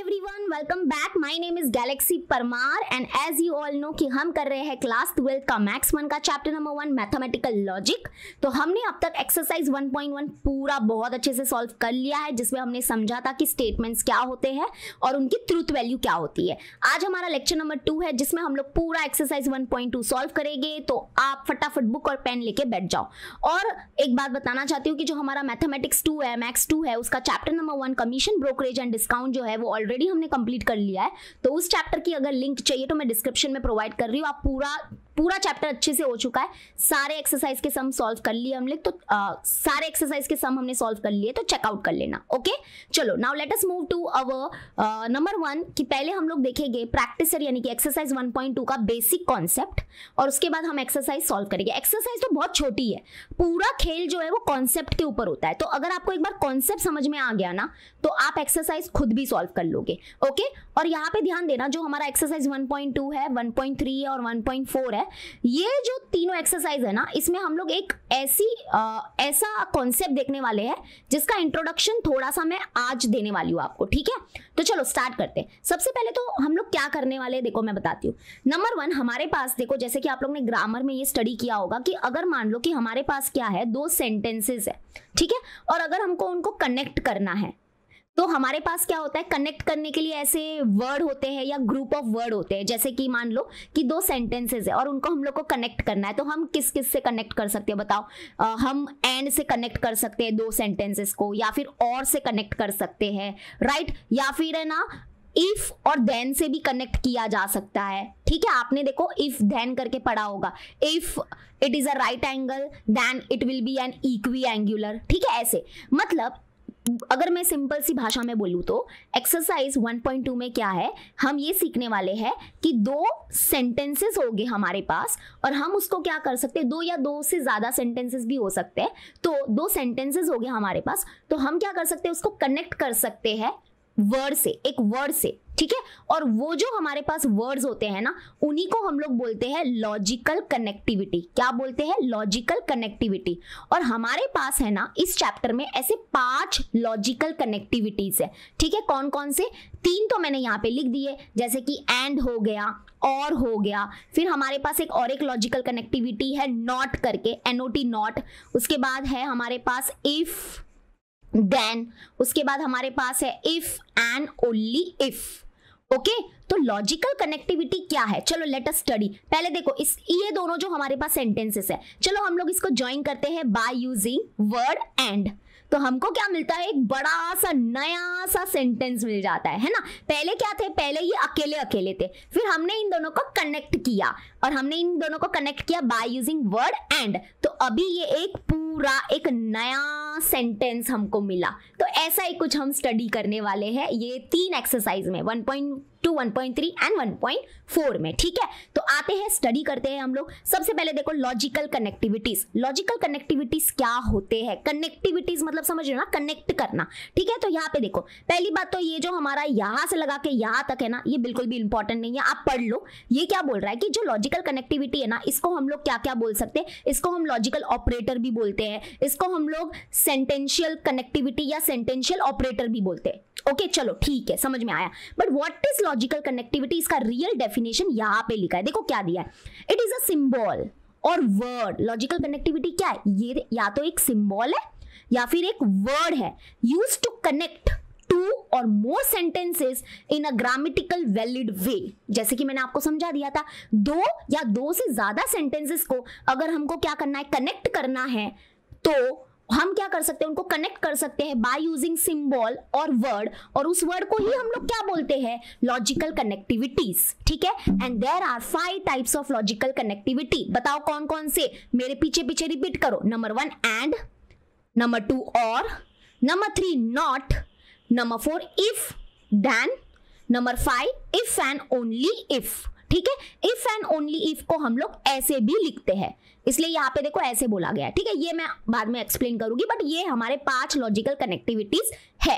Everyone, welcome back. My name is Galaxy Parmar and as you all know कि हम कर रहे हैं क्लास 12 का मैथ्स 1 का चैप्टर नंबर 1 मैथमेटिकल लॉजिक। तो हमने अब तक एक्सरसाइज 1.1 पूरा बहुत अच्छे से सॉल्व कर लिया है, जिसमें हमने समझा था कि स्टेटमेंट्स क्या होते हैं और उनकी ट्रूथ वैल्यू क्या होती है। आज हमारा लेक्चर नंबर 2 है, जिसमें हम लोग पूरा एक्सरसाइज 1.2 सॉल्व करेंगे। तो आप फटाफट बुक और पेन लेके बैठ जाओ। और एक बात बताना चाहती हूँ कि जो हमारा मैथमेटिक्स 2 है, मैथ्स 2 है, उसका chapter number 1 commission brokerage and discount जो है वो ऑलरेडी हमने कंप्लीट कर लिया है। तो उस चैप्टर की अगर लिंक चाहिए तो मैं डिस्क्रिप्शन में प्रोवाइड कर रही हूँ। आप पूरा चैप्टर अच्छे से हो चुका है, सारे एक्सरसाइज के सम सॉल्व कर लिए हमने। तो सारे एक्सरसाइज के सम हमने सॉल्व कर लिए, तो चेकआउट कर लेना। ओके, चलो now let us move to our number 1 कि पहले हम लोग देखेंगे प्रैक्टिसर यानी कि एक्सरसाइज 1.2 का बेसिक कॉन्सेप्ट, और उसके बाद हम एक्सरसाइज सॉल्व करेंगे। एक्सरसाइज तो बहुत छोटी है, पूरा खेल जो है वो कॉन्सेप्ट के ऊपर होता है। तो अगर आपको एक बार कॉन्सेप्ट समझ में आ गया ना, तो आप एक्सरसाइज खुद भी सॉल्व कर लोगे। ओके, और यहाँ पे ध्यान देना, जो हमारा एक्सरसाइज 1.2 है, 1.3 है और 1.4 है, ये जो तीनों एक्सरसाइज है ना, इसमें हम लोग एक ऐसा कॉन्सेप्ट देखने वाले हैं जिसका इंट्रोडक्शन थोड़ा सा मैं आज देने वाली हूँ आपको। ठीक है, तो चलो स्टार्ट करते हैं। सबसे पहले तो हम लोग क्या करने वाले हैं, देखो मैं बताती हूँ। नंबर 1 हमारे पास, देखो जैसे कि आप लोग ने ग्रामर में ये स्टडी किया होगा कि अगर मान लो कि हमारे पास क्या है, 2 सेंटेंसेस है, ठीक है, और अगर हमको उनको कनेक्ट करना है तो हमारे पास क्या होता है, कनेक्ट करने के लिए ऐसे वर्ड होते हैं या ग्रुप ऑफ वर्ड होते हैं। जैसे कि मान लो कि 2 सेंटेंसेस है और उनको हम लोग को कनेक्ट करना है, तो हम किस किस से कनेक्ट कर सकते हैं बताओ। हम एंड से कनेक्ट कर सकते हैं 2 सेंटेंसेस को, या फिर और से कनेक्ट कर सकते हैं, राइट, या फिर है ना इफ और देन से भी कनेक्ट किया जा सकता है। ठीक है, आपने देखो इफ देन करके पढ़ा होगा, if it is a right angle then it will be an equiangular. ठीक है, ऐसे मतलब अगर मैं सिंपल सी भाषा में बोलूं तो एक्सरसाइज 1.2 में क्या है, हम ये सीखने वाले हैं कि 2 सेंटेंसेस हो गए हमारे पास, और हम उसको क्या कर सकते हैं, 2 या 2 से ज्यादा सेंटेंसेस भी हो सकते हैं। तो 2 सेंटेंसेस हो गए हमारे पास, तो हम क्या कर सकते हैं, उसको कनेक्ट कर सकते हैं वर्ड से, एक वर्ड से। ठीक है, और वो जो हमारे पास वर्ड्स होते हैं ना, उन्हीं को हम लोग बोलते हैं लॉजिकल कनेक्टिविटी। क्या बोलते हैं, लॉजिकल कनेक्टिविटी। और हमारे पास है ना इस चैप्टर में ऐसे 5 लॉजिकल कनेक्टिविटीज है। ठीक है, कौन कौन से, 3 तो मैंने यहाँ पे लिख दिए, जैसे कि एंड हो गया, और हो गया। फिर हमारे पास एक लॉजिकल कनेक्टिविटी है नॉट करके, NOT नॉट। उसके बाद है हमारे पास इफ देन, उसके बाद हमारे पास है if and only if. Okay, तो लॉजिकल कनेक्टिविटी क्या है, चलो लेट अस स्टडी। पहले देखो ये दोनों जो हमारे पास सेंटेंसेस है, चलो हम लोग इसको ज्वाइन करते हैं बाय यूजिंग वर्ड एंड। तो हमको क्या मिलता है, एक बड़ा सा नया सा सेंटेंस मिल जाता है ना। पहले क्या थे, पहले ये अकेले अकेले थे, फिर हमने इन दोनों को कनेक्ट किया, और हमने इन दोनों को कनेक्ट किया बाय यूजिंग वर्ड एंड। तो अभी ये एक पूरा एक नया सेंटेंस हमको मिला। तो ऐसा ही कुछ हम स्टडी करने वाले हैं ये 3 एक्सरसाइज में, 1.2, 1.3 एंड 1.4 में। ठीक है, तो आते हैं, स्टडी करते हैं हम लोग। सबसे पहले देखो लॉजिकल कनेक्टिविटीज। लॉजिकल कनेक्टिविटीज क्या होते हैं, कनेक्टिविटीज मतलब समझ रहे हो ना, कनेक्ट करना। ठीक है, तो यहाँ पे देखो, पहली बात तो ये जो हमारा यहाँ से लगा के यहाँ तक है ना, ये बिल्कुल भी इंपॉर्टेंट नहीं है, आप पढ़ लो। ये क्या बोल रहा है कि जो लॉजिकल कनेक्टिविटी है ना, इसको हम लोग क्या क्या बोल सकते हैं, इसको हम लॉजिकल ऑपरेटर भी बोलते हैं, इसको हम लोग सेंटेंशियल कनेक्टिविटी या सेंटेंशियल ऑपरेटर भी बोलते हैं। ओके, चलो ठीक है, समझ में आया। But what is logical connectivity, इसका रियल डेफिनेशन यहाँ पे लिखा है, देखो क्या दिया है, इट इज अ सिंबल और वर्ड। लॉजिकल कनेक्टिविटी क्या है, ये या तो एक सिंबल है या फिर एक वर्ड है, use to connect 2 or more sentences in a grammatical valid way। जैसे कि मैंने आपको समझा दिया था, 2 या 2 से ज्यादा सेंटेंसेस को अगर हमको क्या करना है, कनेक्ट करना है, तो हम क्या कर सकते हैं, उनको कनेक्ट कर सकते हैं बाय यूजिंग सिंबल और वर्ड, और उस वर्ड को ही हम लोग क्या बोलते हैं, लॉजिकल कनेक्टिविटीज। ठीक है, and there are 5 types of logical connectivity. बताओ कौन कौन से, मेरे पीछे पीछे रिपीट करो। Number 1 and, number 2 or, number 3 not, number 4 if then, number 5 if and only if. ठीक है, इफ एंड ओनली इफ को हम लोग ऐसे भी लिखते हैं, इसलिए यहाँ पे देखो ऐसे बोला गया है। ठीक है, ये मैं बाद में एक्सप्लेन करूंगी, बट ये हमारे 5 लॉजिकल कनेक्टिविटीज है।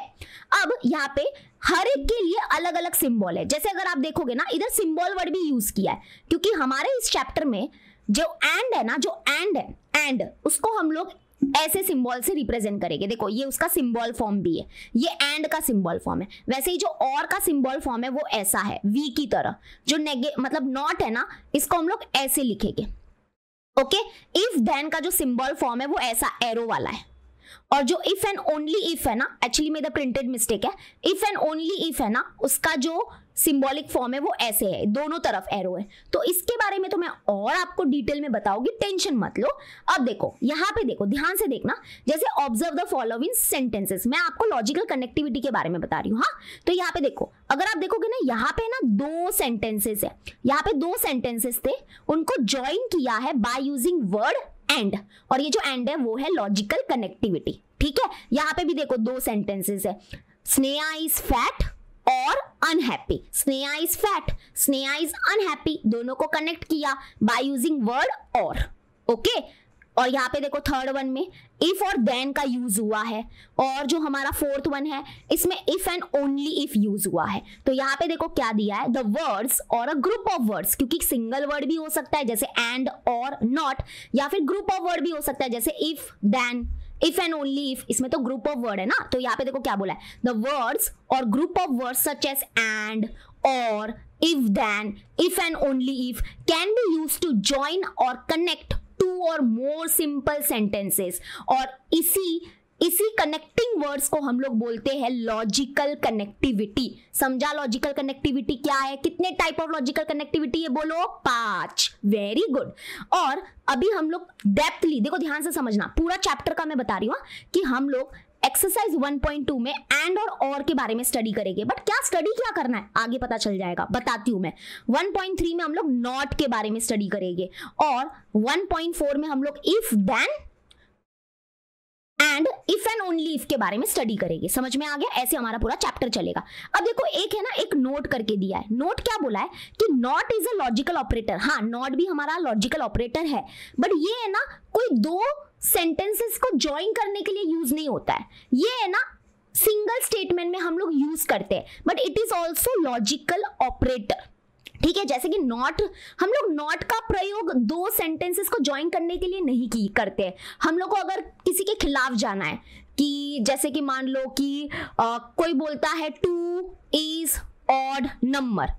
अब यहाँ पे हर एक के लिए अलग अलग सिंबल है। जैसे अगर आप देखोगे ना, इधर सिंबल वर्ड भी यूज किया है, क्योंकि हमारे इस चैप्टर में जो एंड है ना, जो एंड है, एंड उसको हम लोग ऐसे सिंबल से रिप्रेजेंट करेंगे। देखो ये उसका सिंबल फॉर्म भी है, ये एंड का सिंबल फॉर्म है। वैसे ही जो और का सिंबल फॉर्म है वो ऐसा है वी की तरह। जो मतलब नॉट है ना, इसको हम लोग ऐसे लिखेंगे। ओके, इफ देन का जो सिंबल फॉर्म है वो ऐसा एरो वाला है, और जो इफ एंड ओनली इफ है ना, एक्चुअली मेरा प्रिंटेड मिस्टेक है, इफ एंड ओनली इफ है ना, उसका जो सिंबॉलिक फॉर्म है वो ऐसे है, दोनों तरफ एरो है। तो इसके बारे में तो मैं और आपको डिटेल में बताऊंगी, टेंशन मत लो। अब देखो यहाँ पे, देखो ध्यान से देखना, जैसे ऑब्जर्व द फॉलोइंग सेंटेंसेस, मैं आपको लॉजिकल कनेक्टिविटी के बारे में बता रही हूँ। हाँ, तो यहाँ पे देखो, अगर आप देखोगे ना, यहाँ पे ना 2 सेंटेंसेस है, यहाँ पे 2 सेंटेंसेस थे, उनको ज्वाइन किया है बाय यूजिंग वर्ड एंड, और ये जो एंड है वो है लॉजिकल कनेक्टिविटी। ठीक है, यहाँ पे भी देखो 2 सेंटेंसेस है, स्नेहा इज फैट और unhappy. Sneha is fat, Sneha is unhappy, दोनों को कनेक्ट किया बाय यूजिंग वर्ड और। ओके, और यहाँ पे देखो थर्ड वन में इफ और देन का यूज हुआ है, और जो हमारा फोर्थ वन है इसमें if and only if use हुआ है। तो यहाँ पे देखो क्या दिया है, द वर्ड्स और अ ग्रुप ऑफ वर्ड्स, क्योंकि सिंगल वर्ड भी हो सकता है जैसे एंड और नॉट, या फिर ग्रुप ऑफ वर्ड भी हो सकता है जैसे if then, if and only if, इसमें तो ग्रुप ऑफ वर्ड है ना। तो यहाँ पे देखो क्या बोला है, द वर्ड्स और group of words such as and और if then, if and only if can be used to join और कनेक्ट 2 और मोर सिंपल सेंटेंसेस, और इसी कनेक्टिंग वर्ड्स को हम लोग बोलते हैं लॉजिकल कनेक्टिविटी। समझा लॉजिकल कनेक्टिविटी क्या है? कितने टाइप ऑफ लॉजिकल कनेक्टिविटी है बोलो? 5। Very good. और अभी हम लोग डेप्थली, देखो ध्यान से समझना, पूरा चैप्टर का मैं बता रही हूँ कि हम लोग एक्सरसाइज 1.2 में एंड और के बारे में स्टडी करेंगे। बट क्या स्टडी क्या करना है आगे पता चल जाएगा, बताती हूं मैं। 1.3 में हम लोग नॉट के बारे में स्टडी करेंगे, और 1.4 में हम लोग if then and if and only if के बारे में स्टडी करेंगे। समझ में आ गया? ऐसे हमारा पूरा चैप्टर चलेगा। अब देखो एक है ना, एक नोट करके दिया है। नोट क्या बोला है कि not is a logical operator. हाँ, नॉट भी हमारा लॉजिकल ऑपरेटर है, बट ये है ना कोई 2 सेंटेंसेस को ज्वाइन करने के लिए यूज नहीं होता है। ये है ना सिंगल स्टेटमेंट में हम लोग यूज करते हैं, but it is also logical operator. ठीक है, जैसे कि नॉट, हम लोग नॉट का प्रयोग 2 सेंटेंसेस को ज्वाइन करने के लिए नहीं करते हैं। हम लोग को अगर किसी के खिलाफ जाना है, कि जैसे कि मान लो कि कोई बोलता है 2 इज ऑड नंबर,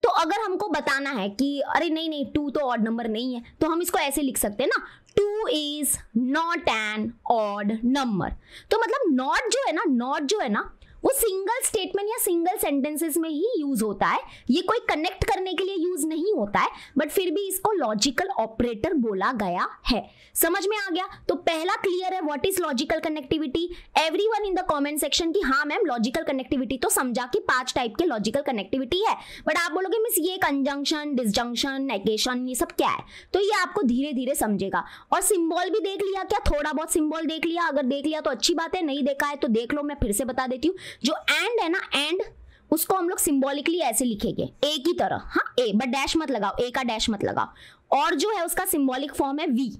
तो अगर हमको बताना है कि अरे नहीं 2 तो ऑड नंबर नहीं है, तो हम इसको ऐसे लिख सकते हैं ना, 2 is not an odd number। तो मतलब नॉट जो है ना वो सिंगल स्टेटमेंट या सिंगल सेंटेंसेस में ही यूज होता है। ये कोई कनेक्ट करने के लिए यूज नहीं होता है, बट फिर भी इसको लॉजिकल ऑपरेटर बोला गया है। समझ में आ गया? तो पहला क्लियर है, what is logical connectivity. Everyone in the comment section की हाँ मैम लॉजिकल कनेक्टिविटी तो समझा कि 5 टाइप के लॉजिकल कनेक्टिविटी है। बट आप बोलोगे मिस ये कंजंक्शन, डिसजंक्शन, नेगेशन, ये सब क्या है? तो ये आपको धीरे धीरे समझेगा। और सिंबल भी देख लिया क्या? थोड़ा बहुत सिंबल देख लिया? अगर देख लिया तो अच्छी बात है, नहीं देखा है तो देख लो, मैं फिर से बता देती हूँ। जो एंड है ना, एंड उसको हम लोग सिंबॉलिकली ऐसे लिखेंगे, ए की तरह। हाँ, ए, बट डैश मत लगाओ, ए का डैश मत लगाओ। और जो है उसका सिंबॉलिक फॉर्म है वी।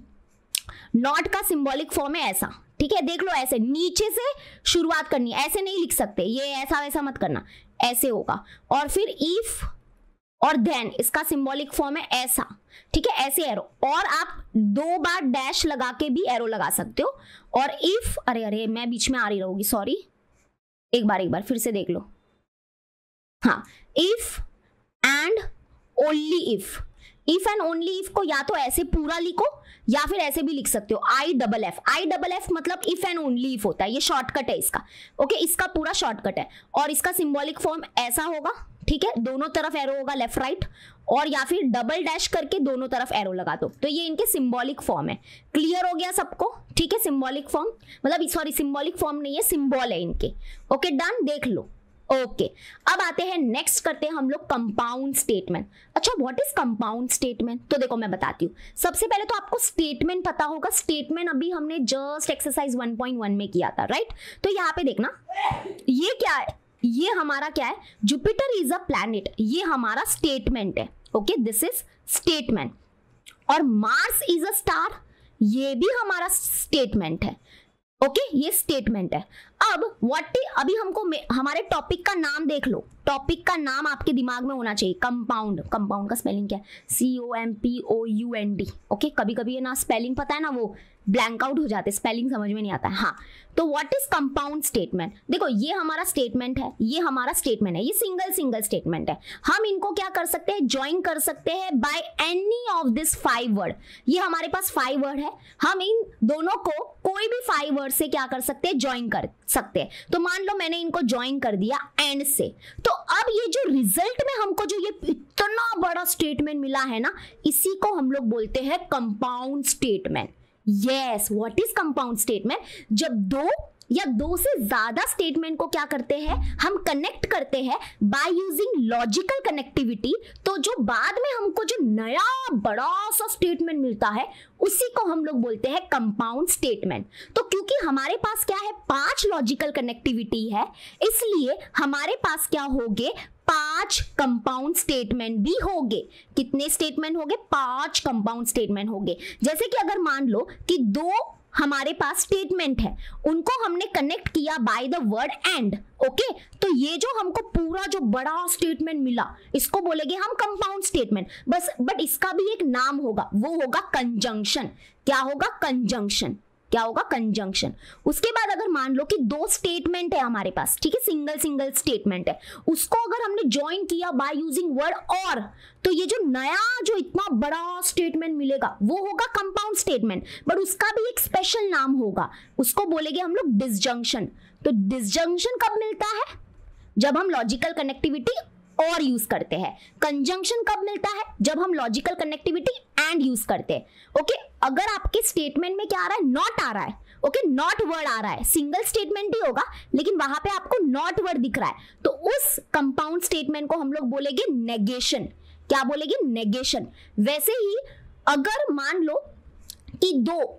नॉट का सिंबॉलिक फॉर्म है ऐसा। ठीक है, देख लो, ऐसे नीचे से शुरुआत करनी है, ऐसे नहीं लिख सकते, ये ऐसा वैसा मत करना, ऐसे होगा। और फिर इफ और देन, इसका सिंबॉलिक फॉर्म है ऐसा। ठीक है, ऐसे एरो, और आप 2 बार डैश लगा के भी एरो लगा सकते हो। और इफ, अरे मैं बीच में आ रही रहूंगी, सॉरी, एक बार फिर से देख लो। हाँ, if and only if and only if को या तो ऐसे पूरा लिखो या फिर ऐसे भी लिख सकते हो, IFF मतलब इफ एंड ओनली इफ होता है, ये शॉर्टकट है इसका। ओके, इसका पूरा शॉर्टकट है। और इसका सिंबॉलिक फॉर्म ऐसा होगा। ठीक है, दोनों तरफ एरो होगा, लेफ्ट राइट, और या फिर डबल डैश करके दोनों तरफ एरो लगा दो। तो ये इनके सिंबॉलिक फॉर्म है। क्लियर हो गया सबको? ठीक है, सिंबॉलिक फॉर्म मतलब सॉरी सिंबॉलिक फॉर्म नहीं है, सिंबल है इनके। ओके डन, देख लो। ओके, अब आते हैं नेक्स्ट, करते हैं हम लोग कंपाउंड स्टेटमेंट। अच्छा, व्हाट इज कंपाउंड स्टेटमेंट? तो देखो मैं बताती हूँ। सबसे पहले तो आपको स्टेटमेंट पता होगा। स्टेटमेंट अभी हमने जस्ट एक्सरसाइज 1.1 में किया था, राइट? तो यहाँ पे देखना, ये क्या है, ये हमारा क्या है, जुपिटर इज अ प्लैनेट, ये हमारा स्टेटमेंट है। Okay, this is statement. और मार्स इज अ स्टार, ये भी हमारा स्टेटमेंट है। ओके, ये स्टेटमेंट है। अब अभी हमको हमारे टॉपिक का नाम देख लो, टॉपिक का नाम आपके दिमाग में होना चाहिए कंपाउंड। कंपाउंड का स्पेलिंग क्या है? COMPOUND। ओके, कभी कभी ये ना स्पेलिंग पता है ना वो ब्लैंक आउट हो जाते, स्पेलिंग समझ में नहीं आता है। हाँ, तो व्हाट इज कंपाउंड स्टेटमेंट? देखो ये हमारा स्टेटमेंट है, ये हमारा स्टेटमेंट है, ये सिंगल स्टेटमेंट है। हम इनको क्या कर सकते हैं? ज्वाइन कर सकते हैं by any of this 5 word. ये हमारे पास 5 वर्ड है, हम इन दोनों को कोई भी 5 वर्ड से क्या कर सकते हैं? ज्वाइन कर सकते हैं। तो मान लो मैंने इनको ज्वाइन कर दिया एंड से, तो अब ये जो रिजल्ट में हमको जो ये इतना बड़ा स्टेटमेंट मिला है ना, इसी को हम लोग बोलते हैं compound statement. Yes, what is compound statement? जब दो या दो से ज्यादा स्टेटमेंट को क्या करते हैं? हम कनेक्ट करते हैं बाय यूजिंग लॉजिकल कनेक्टिविटी, तो जो बाद में हमको जो नया बड़ा सा स्टेटमेंट मिलता है उसी को हम लोग बोलते हैं कंपाउंड स्टेटमेंट। तो क्योंकि हमारे पास क्या है? 5 लॉजिकल कनेक्टिविटी है, इसलिए हमारे पास क्या होंगे? 5 कंपाउंड स्टेटमेंट भी होंगे। कितने स्टेटमेंट होंगे? 5 कंपाउंड स्टेटमेंट होंगे। जैसे कि अगर मान लो कि 2 हमारे पास स्टेटमेंट है, उनको हमने कनेक्ट किया bye the word and. Okay, तो ये जो हमको पूरा जो बड़ा स्टेटमेंट मिला, इसको बोलेंगे हम कंपाउंड स्टेटमेंट। बस बट इसका भी एक नाम होगा, वो होगा कंजंक्शन। क्या होगा? कंजंक्शन। क्या होगा? कंजंक्शन। उसके बाद अगर मान लो कि 2 स्टेटमेंट है हमारे पास, ठीक है, सिंगल स्टेटमेंट है, उसको अगर हमने ज्वाइन किया बाय यूजिंग वर्ड और, तो ये जो नया जो इतना बड़ा स्टेटमेंट मिलेगा वो होगा कंपाउंड स्टेटमेंट, बट उसका भी एक स्पेशल नाम होगा, उसको बोलेंगे हम लोग डिसजंक्शन। तो डिसजंक्शन कब मिलता है? जब हम लॉजिकल कनेक्टिविटी और यूज करते हैं। कंजंक्शन कब मिलता है? जब हम लॉजिकल कनेक्टिविटी एंड यूज करते हैं। ओके, अगर आपके स्टेटमेंट में क्या आ रहा है? नॉट आ रहा है। ओके, नॉट वर्ड आ रहा है, सिंगल स्टेटमेंट ही होगा लेकिन वहां पे आपको नॉट वर्ड दिख रहा है, तो उस कंपाउंड स्टेटमेंट को हम लोग बोलेंगे नेगेशन। क्या बोलेंगे? नेगेशन। वैसे ही अगर मान लो कि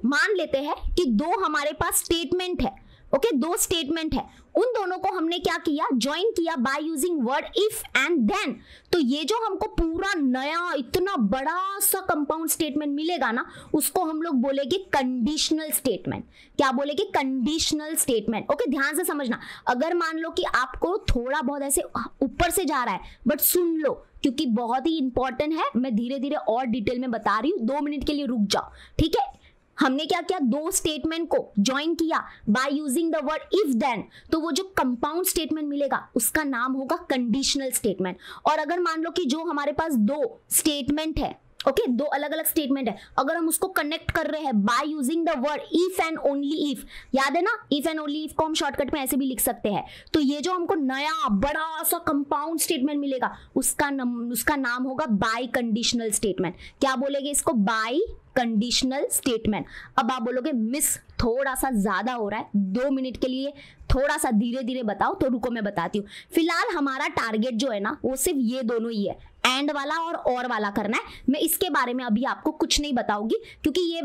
मान लेते हैं कि 2 हमारे पास स्टेटमेंट है, ओके, 2 स्टेटमेंट है, उन दोनों को हमने क्या किया? ज्वाइन किया by using word if and then. तो ये जो हमको पूरा नया इतना बड़ा सा कंपाउंड स्टेटमेंट मिलेगा ना, उसको हम लोग बोलेंगे कंडीशनल स्टेटमेंट। क्या बोलेंगे? Conditional statement. ओके, ध्यान से समझना। अगर मान लो कि आपको थोड़ा बहुत ऐसे ऊपर से जा रहा है, बट सुन लो क्योंकि बहुत ही इंपॉर्टेंट है, मैं धीरे धीरे और डिटेल में बता रही हूँ, 2 मिनट के लिए रुक जाओ, ठीक है। हमने क्या किया? 2 स्टेटमेंट को ज्वाइन किया by using the word if then, तो वो जो कंपाउंड स्टेटमेंट मिलेगा उसका नाम होगा कंडीशनल स्टेटमेंट। और अगर मान लो कि जो हमारे पास 2 स्टेटमेंट है, ओके, 2 अलग अलग स्टेटमेंट है, अगर हम उसको कनेक्ट कर रहे हैं bye using the word if and only if, याद है ना, इफ एंड ओनली इफ को हम शॉर्टकट में ऐसे भी लिख सकते हैं, तो ये जो हमको नया बड़ा सा कंपाउंड स्टेटमेंट मिलेगा उसका नाम होगा बाय कंडीशनल स्टेटमेंट। क्या बोलेंगे इसको? Bye conditional statement. अब आप बोलोगे मिस थोड़ा सा ज्यादा हो रहा है, 2 मिनट के लिए थोड़ा सा धीरे धीरे बताओ, तो रुको मैं बताती हूँ। फिलहाल हमारा टारगेट जो है ना वो सिर्फ ये दोनों ही है, एंड वाला और वाला करना है। मैं इसके बारे में अभी आपको कुछ नहीं बताऊंगी क्योंकि ये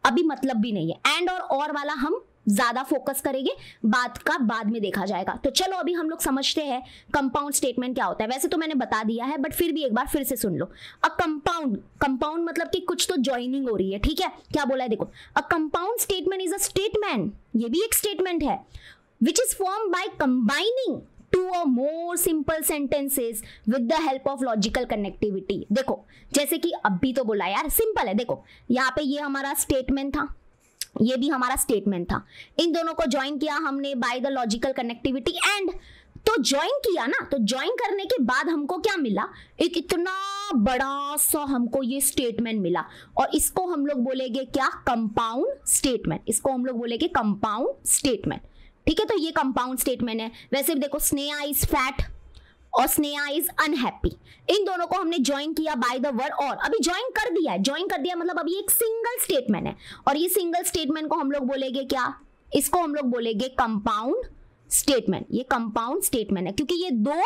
अभी मतलब भी नहीं है। एंड और वाला हम ज्यादा फोकस करेंगे, बात का बाद में देखा जाएगा। तो चलो अभी हम लोग समझते हैं कंपाउंड स्टेटमेंट क्या होता है। वैसे तो मैंने बता दिया है बट फिर भी एक बार फिर से सुन लो। अ कंपाउंड मतलब कि कुछ तो ज्वाइनिंग हो रही है, ठीक है। क्या बोला है देखो, a compound statement is a statement, ये भी एक स्टेटमेंट है, which is form by combining 2 or more simple sentences with the help of logical connectivity। देखो जैसे कि अभी तो बोला यार सिंपल है, देखो यहाँ पे ये हमारा स्टेटमेंट था, ये भी हमारा स्टेटमेंट था, इन दोनों को ज्वाइन किया हमने by the logical connectivity and, तो ज्वाइन किया ना, तो ज्वाइन करने के बाद हमको क्या मिला? एक इतना बड़ा सा हमको ये स्टेटमेंट मिला और इसको हम लोग बोलेंगे क्या? Compound statement. इसको हम लोग बोलेंगे कंपाउंड स्टेटमेंट, ठीक है। तो ये कंपाउंड स्टेटमेंट है। वैसे भी देखो स्नेहा इज फैट और स्नेहा इज अनहैप्पी, इन दोनों को हमने ज्वाइन किया बाय द वर्ड और, अभी ज्वाइन कर दिया है, ज्वाइन कर दिया मतलब अभी एक सिंगल स्टेटमेंट है और ये सिंगल स्टेटमेंट को हम लोग बोलेंगे क्या? इसको हम लोग बोलेंगे कंपाउंड स्टेटमेंट। ये कंपाउंड स्टेटमेंट है क्योंकि ये 2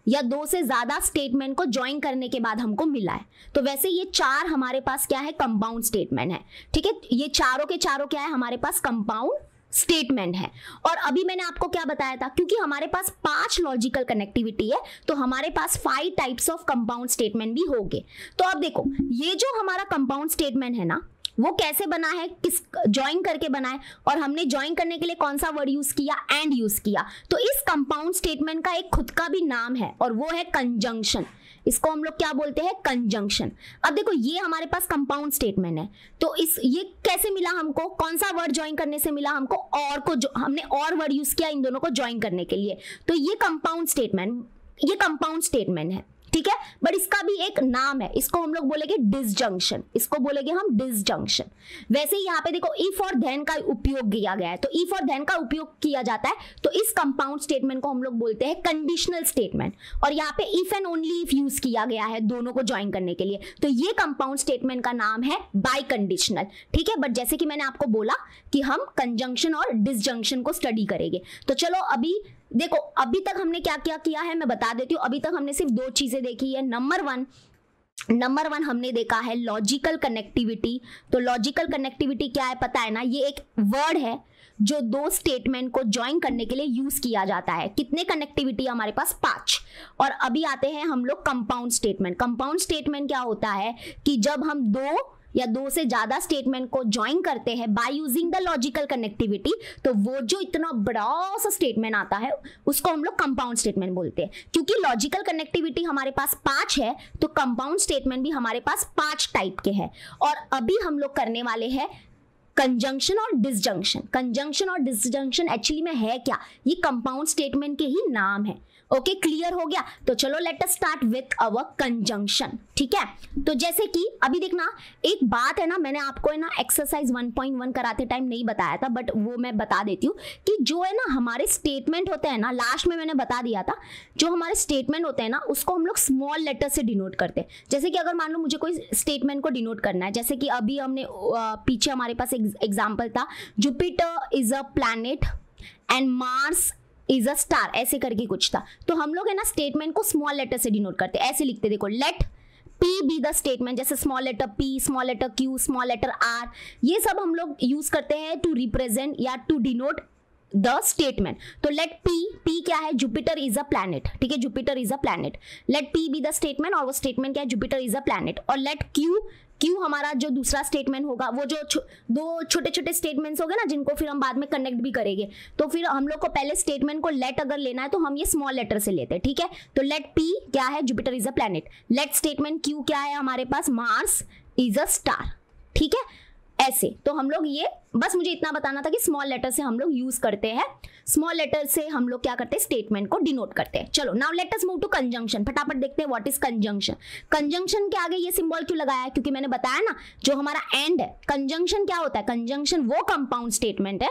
या 2 से ज्यादा स्टेटमेंट को ज्वाइन करने के बाद हमको मिला है। तो वैसे ये 4 हमारे पास क्या है? कंपाउंड स्टेटमेंट है, ठीक है। ये चारों के चारों क्या है? हमारे पास कंपाउंड स्टेटमेंट है। और अभी मैंने आपको क्या बताया था, क्योंकि हमारे पास 5 लॉजिकल कनेक्टिविटी है तो हमारे पास 5 टाइप्स ऑफ कंपाउंड स्टेटमेंट भी होंगे। तो अब देखो ये जो हमारा कंपाउंड स्टेटमेंट है ना, वो कैसे बना है, किस ज्वाइन करके बना है, और हमने ज्वाइन करने के लिए कौन सा वर्ड यूज किया, एंड यूज किया। तो इस कंपाउंड स्टेटमेंट का एक खुद का भी नाम है और वो है कंजंक्शन। इसको हम लोग क्या बोलते हैं, कंजंक्शन। अब देखो ये हमारे पास कंपाउंड स्टेटमेंट है, तो ये कैसे मिला हमको, कौन सा वर्ड ज्वाइन करने से मिला हमको, और को जो हमने और वर्ड यूज किया इन दोनों को ज्वाइन करने के लिए, तो ये कंपाउंड स्टेटमेंट है, ठीक है। बट इसका भी एक नाम है, इसको हम लोग बोलेंगे डिसजंक्शन, इसको बोलेंगे हम डिसजंक्शन। वैसे ही यहाँ पे देखो इफ और देन का उपयोग किया गया है, तो इफ और देन का उपयोग किया जाता है, तो इस कंपाउंड स्टेटमेंट को हम लोग बोलते हैं कंडीशनल स्टेटमेंट। और यहाँ पे if and only if use किया गया है दोनों को ज्वाइन करने के लिए, तो ये कंपाउंड स्टेटमेंट का नाम है बाई कंडीशनल, ठीक है। बट जैसे कि मैंने आपको बोला कि हम कंजंक्शन और डिसजंक्शन को स्टडी करेंगे। तो चलो अभी देखो, अभी तक हमने क्या क्या किया है मैं बता देती हूँ। अभी तक हमने सिर्फ 2 चीजें देखी है। नंबर वन हमने देखा है लॉजिकल कनेक्टिविटी। तो लॉजिकल कनेक्टिविटी क्या है पता है ना, ये एक वर्ड है जो 2 स्टेटमेंट को ज्वाइन करने के लिए यूज किया जाता है। कितने कनेक्टिविटी हमारे पास, 5। और अभी आते हैं हम लोग कंपाउंड स्टेटमेंट। कंपाउंड स्टेटमेंट क्या होता है कि जब हम 2 या 2 से ज्यादा स्टेटमेंट को ज्वाइन करते हैं bye using the logical connectivity, तो वो जो इतना बड़ा सा स्टेटमेंट आता है उसको हम लोग कंपाउंड स्टेटमेंट बोलते हैं। क्योंकि लॉजिकल कनेक्टिविटी हमारे पास 5 है, तो कंपाउंड स्टेटमेंट भी हमारे पास 5 टाइप के हैं। और अभी हम लोग करने वाले हैं कंजंक्शन और डिसजंक्शन। कंजंक्शन और डिसजंक्शन एक्चुअली में है क्या, ये कंपाउंड स्टेटमेंट के ही नाम है। ओके, क्लियर हो गया। तो चलो let us start with our conjunction, ठीक है। तो जैसे कि अभी देखना, एक बात है ना, मैंने आपको है ना एक्सरसाइज 1.1 कराते टाइम नहीं बताया था, बट वो मैं बता देती हूँ कि जो है ना हमारे स्टेटमेंट होते हैं ना, लास्ट में मैंने बता दिया था, जो हमारे स्टेटमेंट होते हैं ना उसको हम लोग स्मॉल लेटर से डिनोट करते हैं। जैसे कि अगर मान लो मुझे कोई स्टेटमेंट को डिनोट करना है, जैसे कि अभी हमने पीछे हमारे पास एग्जाम्पल था, Jupiter is a planet and Mars is a star, ऐसे करके कुछ था। तो हम लोग है ना स्टेटमेंट को स्मॉल लेटर से डिनोट करते हैं, ऐसे लिखते, देखो let P be the statement, जैसे small letter P, small letter Q, small letter R, ये सब हम लोग यूज करते हैं टू रिप्रेजेंट या टू डिनोट द स्टेटमेंट। तो लेट पी क्या है, जुपिटर इज अ प्लैनेट, ठीक है, Jupiter is a planet. Let P be the statement, और वो स्टेटमेंट क्या है, जुपिटर इज अ प्लैनेट। और लेट क्यू हमारा जो दूसरा स्टेटमेंट होगा, वो जो 2 छोटे छोटे स्टेटमेंट्स हो गए ना, जिनको फिर हम बाद में कनेक्ट भी करेंगे, तो फिर हम लोग को पहले स्टेटमेंट को लेट अगर लेना है तो हम ये स्मॉल लेटर से लेते हैं, ठीक है। तो लेट पी क्या है, Jupiter is a planet. Let statement Q क्या है हमारे पास, मार्स इज अ स्टार, ठीक है। ऐसे तो हम लोग ये, बस मुझे इतना बताना था कि स्मॉल लेटर से हम लोग यूज करते हैं, स्मॉल लेटर से हम लोग क्या करते हैं, स्टेटमेंट को डिनोट करते हैं। चलो now let us move to conjunction. फटाफट देखते हैं व्हाट इज कंजंक्शन। कंजंक्शन के आगे ये सिंबल क्यों लगाया है, क्योंकि मैंने बताया ना जो हमारा एंड है, कंजंक्शन क्या होता है, कंजंक्शन वो कंपाउंड स्टेटमेंट है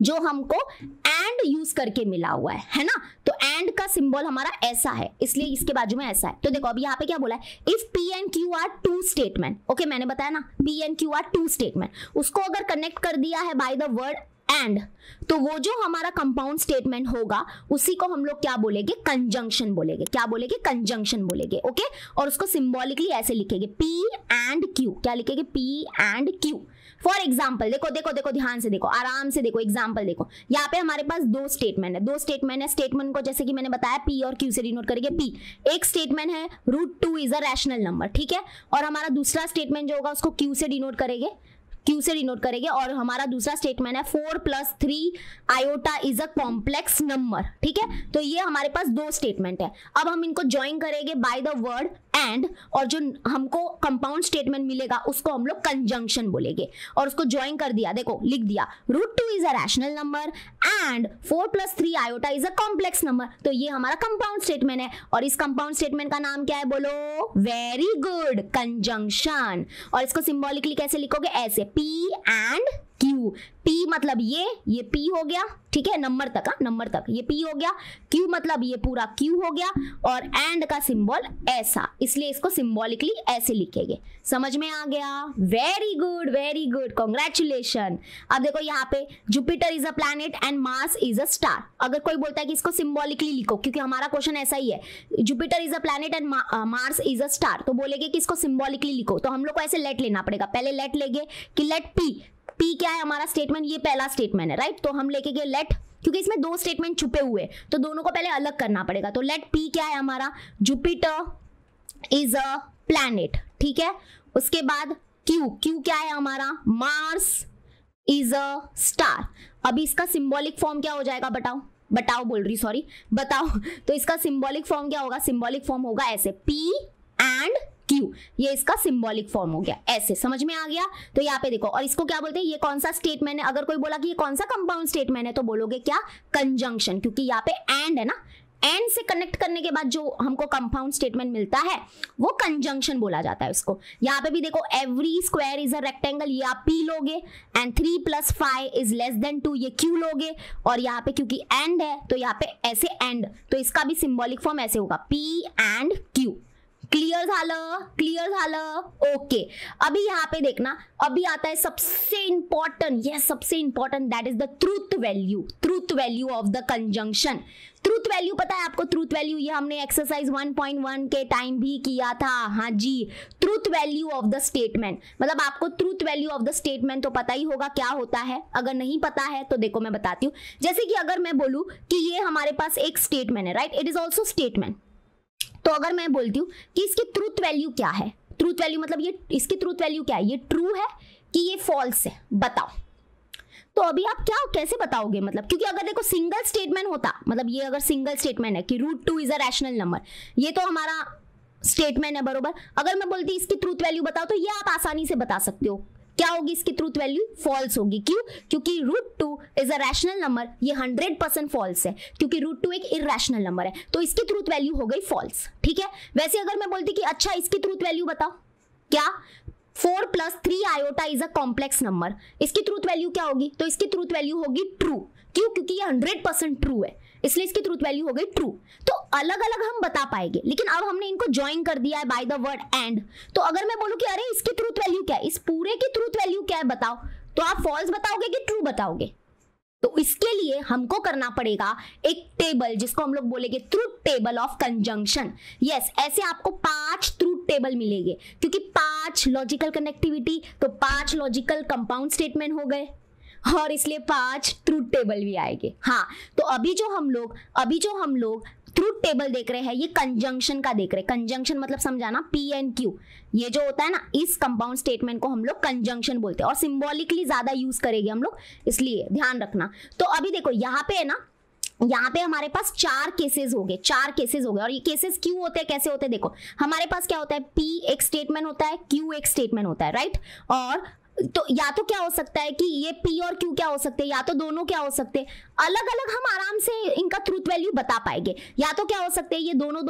जो हमको एंड यूज करके मिला हुआ है ना। तो एंड का सिंबल हमारा ऐसा है, इसलिए इसके बाजू में ऐसा है। तो देखो अभी यहाँ पे क्या बोला है, if P and Q are 2 statement, okay मैंने बताया ना P and Q are 2 statement, उसको अगर कनेक्ट कर दिया है बाय द वर्ड एंड, तो वो जो हमारा कंपाउंड स्टेटमेंट होगा उसी को हम लोग क्या बोलेंगे, कंजंक्शन बोलेंगे। क्या बोलेंगे, कंजंक्शन बोलेंगे, ओके। और उसको सिंबॉलिकली ऐसे लिखेंगे, पी एंड क्यू, क्या लिखेंगे, P and Q. For example देखो देखो देखो, ध्यान से देखो, आराम से देखो, एग्जाम्पल देखो, यहाँ पे हमारे पास 2 स्टेटमेंट है, 2 स्टेटमेंट है। स्टेटमेंट को जैसे कि मैंने बताया पी और क्यू से डिनोट करेंगे। पी एक स्टेटमेंट है, √2 इज अ रैशनल नंबर, ठीक है। और हमारा दूसरा स्टेटमेंट जो होगा उसको क्यू से डिनोट करेंगे, और हमारा दूसरा स्टेटमेंट है 4 + 3 iota is a complex number, ठीक है। तो ये हमारे पास 2 स्टेटमेंट है। अब हम इनको ज्वाइन करेंगे बाय द वर्ड एंड, और जो हमको कंपाउंड स्टेटमेंट मिलेगा उसको हम लोग कंजंक्शन बोलेंगे। और उसको ज्वाइन कर दिया, देखो लिख दिया, √2 is a rational number and 4 + 3 iota is a complex number. तो ये हमारा कंपाउंड स्टेटमेंट है, और इस कंपाउंड स्टेटमेंट का नाम क्या है, बोलो, वेरी गुड, कंजंक्शन। और इसको सिंबॉलिकली कैसे लिखोगे, ऐसे, पी एंड क्यू। पी मतलब ये पी हो गया, ठीक है, नंबर तक ये पी हो गया, क्यू मतलब ये पूरा क्यू हो गया, और एंड का सिंबल ऐसा, इसलिए इसको सिंबॉलिकली ऐसे लिखेंगे। समझ में आ गया, वेरी गुड, कॉन्ग्रेचुलेशन। अब देखो यहाँ पे Jupiter is a planet and Mars is a star. अगर कोई बोलता है कि इसको सिंबॉलिकली लिखो, क्योंकि हमारा क्वेश्चन ऐसा ही है, Jupiter is a planet and Mars is a star, तो बोलेंगे कि इसको सिंबॉलिकली लिखो, तो हम लोग को ऐसे लेट लेना पड़ेगा। पहले लेट लेंगे कि लेट पी क्या है हमारा स्टेटमेंट, ये पहला स्टेटमेंट है, राइट। तो हम लेके गए लेट, क्योंकि इसमें 2 स्टेटमेंट छुपे हुए, तो दोनों को पहले अलग करना पड़ेगा। तो लेट पी क्या है हमारा, जुपिटर इज अ प्लैनेट, ठीक है। उसके बाद क्यू, क्यू क्या है हमारा, मार्स इज अ स्टार। अभी इसका सिंबॉलिक फॉर्म क्या हो जाएगा, बताओ बोल रही, सॉरी बताओ। तो इसका सिंबॉलिक फॉर्म क्या होगा, सिंबॉलिक फॉर्म होगा ऐसे, P एंड Q, ये इसका सिंबॉलिक फॉर्म हो गया, ऐसे समझ में आ गया। तो यहाँ पे देखो, और इसको क्या बोलते हैं, ये कौन सा स्टेटमेंट है, अगर कोई बोला कि ये कौन सा कंपाउंड स्टेटमेंट है तो बोलोगे क्या, कंजंक्शन, क्योंकि यहाँ पे एंड है ना, एंड से कनेक्ट करने के बाद जो हमको कंपाउंड स्टेटमेंट मिलता है वो कंजंक्शन बोला जाता है उसको। यहाँ पे भी देखो, every square is a rectangle, ये आप P लोगे, एंड 3 + 5 इज लेस देन 2, ये Q लोगे, और यहाँ पे क्योंकि एंड है तो यहाँ पे ऐसे एंड, तो इसका भी सिंबॉलिक फॉर्म ऐसे होगा, P एंड Q। क्लियर झालं, ओके। अभी यहाँ पे देखना, अभी आता है सबसे इंपॉर्टेंट, यस सबसे important, that is the truth value of the conjunction. Truth value पता है आपको, ट्रूथ वैल्यू ये हमने एक्सरसाइज 1.1 के टाइम भी किया था, हाँ जी। Truth value of the statement, मतलब आपको truth value of the statement तो पता ही होगा क्या होता है, अगर नहीं पता है तो देखो मैं बताती हूँ। जैसे कि अगर मैं बोलूँ कि ये हमारे पास एक स्टेटमेंट है, right, it is also statement, तो अगर मैं बोलती हूँ कि इसकी ट्रूथ वैल्यू क्या है, ट्रूथ वैल्यू मतलब ये इसकी ट्रूथ वैल्यू क्या है, ये ट्रू है कि ये फॉल्स है, बताओ। तो अभी आप क्या कैसे बताओगे, मतलब क्योंकि अगर देखो सिंगल स्टेटमेंट होता, मतलब ये अगर सिंगल स्टेटमेंट है कि √2 इज अ रैशनल नंबर, ये तो हमारा स्टेटमेंट है बरोबर। अगर मैं बोलती इसकी ट्रूथ वैल्यू बताओ तो ये आप आसानी से बता सकते हो, क्या होगी इसकी ट्रूथ वैल्यू, फॉल्स होगी। क्यों, क्योंकि √2 इज अ रैशनल नंबर, ये 100% फॉल्स है, क्योंकि √2 एक इरैशनल नंबर है, तो इसकी ट्रूथ वैल्यू हो गई फॉल्स, ठीक है। वैसे अगर मैं बोलती कि अच्छा इसकी ट्रूथ वैल्यू बताओ, क्या 4 + 3 iota is a complex number, इसकी ट्रूथ वैल्यू क्या होगी, तो इसकी ट्रूथ वैल्यू होगी ट्रू। क्यों, क्योंकि ये 100% ट्रू है, इसलिए इसकी ट्रूथ वैल्यू हो गई ट्रू। तो अलग अलग हम बता पाएंगे, लेकिन अब हमने इनको ज्वाइन कर दिया है बाय द वर्ड एंड। तो अगर मैं बोलूं कि अरे इसकी ट्रूथ वैल्यू क्या है, इस पूरे की ट्रूथ वैल्यू क्या है बताओ, तो आप फॉल्स बताओगे कि ट्रू बताओगे। तो इसके लिए हमको करना पड़ेगा एक टेबल, जिसको हम लोग बोलेंगे truth table of conjunction. Yes, ऐसे आपको 5 ट्रूथ टेबल मिलेंगे, क्योंकि 5 लॉजिकल कनेक्टिविटी, तो 5 लॉजिकल कंपाउंड स्टेटमेंट हो गए, और इसलिए 5 ट्रूथ टेबल भी आएंगे। हाँ, तो अभी जो हम लोग ट्रूथ टेबल देख रहे हैं, ये कंजंक्शन का देख रहे हैं। कंजंक्शन मतलब समझाना, P एंड Q, ये जो होता है ना, इस कंपाउंड स्टेटमेंट को हम लोग कंजंक्शन बोलते हैं, और सिंबॉलिकली ज्यादा यूज करेंगे हम लोग, इसलिए ध्यान रखना। तो अभी देखो यहाँ पे है ना, यहाँ पे हमारे पास 4 केसेस हो गए, और ये केसेस क्यों होते हैं, कैसे होते हैं, देखो हमारे पास क्या होता है, P एक स्टेटमेंट होता है, Q एक स्टेटमेंट होता है, राइट। और तो या तो क्या हो सकता है कि ये P और Q क्या हो सकते हैं, या तो दोनों क्या हो सकते हैं, अलग अलग हम आराम से इनका ट्रूथ वैल्यू बता पाएंगे। या तो क्या हो सकते हैं, ये दोनों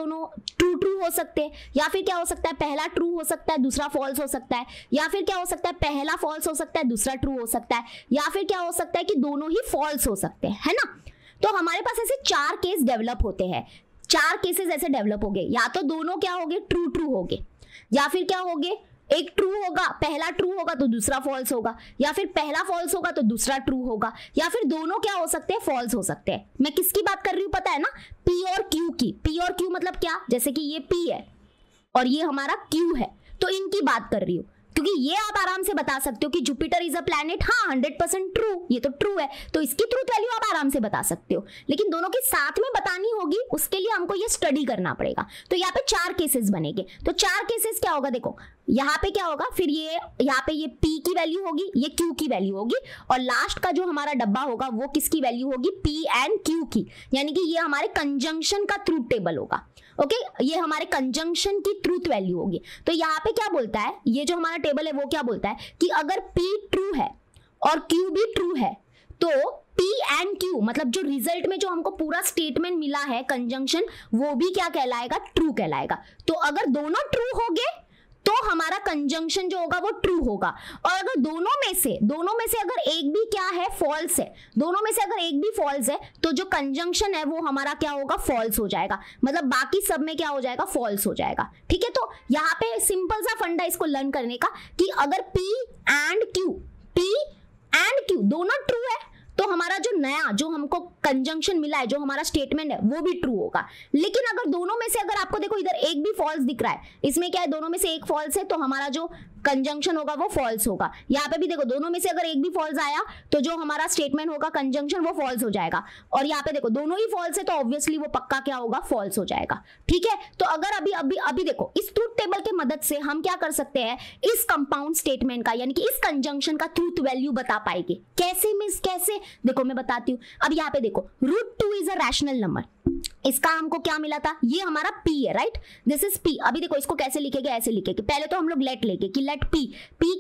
ट्रू हो सकते हैं, या फिर क्या हो सकता है, पहला ट्रू हो सकता है दूसरा फॉल्स हो सकता है, या फिर क्या हो सकता है, पहला फॉल्स हो सकता है दूसरा ट्रू हो सकता है, या फिर क्या हो सकता है कि दोनों ही फॉल्स हो सकते हैं, है ना। तो हमारे पास ऐसे 4 केस डेवलप होते हैं, 4 केसेस ऐसे डेवलप हो गए, या तो दोनों क्या हो गए, ट्रू हो गए, या फिर क्या हो गए, एक ट्रू होगा, पहला ट्रू होगा तो दूसरा फॉल्स होगा, या फिर पहला फॉल्स होगा तो दूसरा ट्रू होगा, या फिर दोनों क्या हो सकते हैं, फॉल्स हो सकते हैं। मैं किसकी बात कर रही हूँ पता है ना, P और Q की। P और Q मतलब क्या, जैसे कि ये P है और ये हमारा Q है, तो इनकी बात कर रही हूँ, क्योंकि ये आप आराम से बता सकते हो कि जुपिटर इज अ प्लैनेट, हाँ 100% ट्रू, ये तो ट्रू है, तो इसकी ट्रूथ वैल्यू आप आराम से बता सकते हो, लेकिन दोनों के साथ में बतानी होगी, उसके लिए हमको ये स्टडी करना पड़ेगा। तो यहाँ पे 4 केसेस बनेंगे, तो 4 केसेस क्या होगा, देखो यहाँ पे क्या होगा, फिर ये यहाँ पे ये P की वैल्यू होगी, ये Q की वैल्यू होगी, और लास्ट का जो हमारा डब्बा होगा वो किसकी वैल्यू होगी, P एंड Q की, यानी कि ये हमारे कंजंक्शन का ट्रूथ टेबल होगा। ओके, ये हमारे कंजंक्शन की ट्रूथ वैल्यू होगी। तो यहाँ पे क्या बोलता है, ये जो हमारा टेबल है वो क्या बोलता है कि अगर P ट्रू है और Q भी ट्रू है, तो P एंड Q मतलब जो रिजल्ट में जो हमको पूरा स्टेटमेंट मिला है कंजंक्शन, वो भी क्या कहलाएगा, ट्रू कहलाएगा। तो अगर दोनों ट्रू हो गए तो हमारा कंजंक्शन जो होगा वो ट्रू होगा, और अगर दोनों में से अगर एक भी क्या है, फॉल्स है, दोनों में से अगर एक भी फॉल्स है, तो जो कंजंक्शन है वो हमारा क्या होगा, फॉल्स हो जाएगा, मतलब बाकी सब में क्या हो जाएगा, फॉल्स हो जाएगा। ठीक है, तो यहाँ पे सिंपल सा फंडा इसको लर्न करने का कि अगर P एंड Q दोनों ट्रू है तो हमारा जो नया जो हमको कंजंक्शन मिला है, जो हमारा स्टेटमेंट है, वो भी ट्रू होगा। लेकिन अगर दोनों में से अगर आपको देखो इधर एक भी फॉल्स दिख रहा है, इसमें क्या है, दोनों में से एक फॉल्स है, तो हमारा जो कंजंक्शन होगा वो फॉल्स होगा। यहाँ पे भी देखो दोनों में से अगर एक भी फॉल्स आया तो जो हमारा स्टेटमेंट होगा कंजंक्शन वो फॉल्स हो जाएगा। और यहाँ पे देखो दोनों ही फॉल्स है तो ऑब्वियसली वो पक्का क्या होगा, फॉल्स हो जाएगा। ठीक है, तो अगर अभी देखो इस ट्रूथ टेबल के मदद से हम क्या कर सकते हैं, इस कंपाउंड स्टेटमेंट का यानी कि इस कंजंक्शन का ट्रूथ वैल्यू बता पाएंगे। कैसे मिस, कैसे, देखो मैं बताती हूँ। अब यहाँ पे देखो √2 इज अ रैशनल नंबर, इसका हमको क्या मिला था, ये हमारा p है, राइट, दिस इज p। अभी देखो इसको कैसे लिखेंगे, ऐसे लिखेंगे। पहले तो हम लोग लेट लेके कि लेट p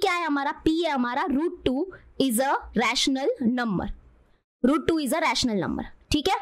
क्या है हमारा, p है हमारा √2 is a rational number, √2 is a rational number. ठीक है,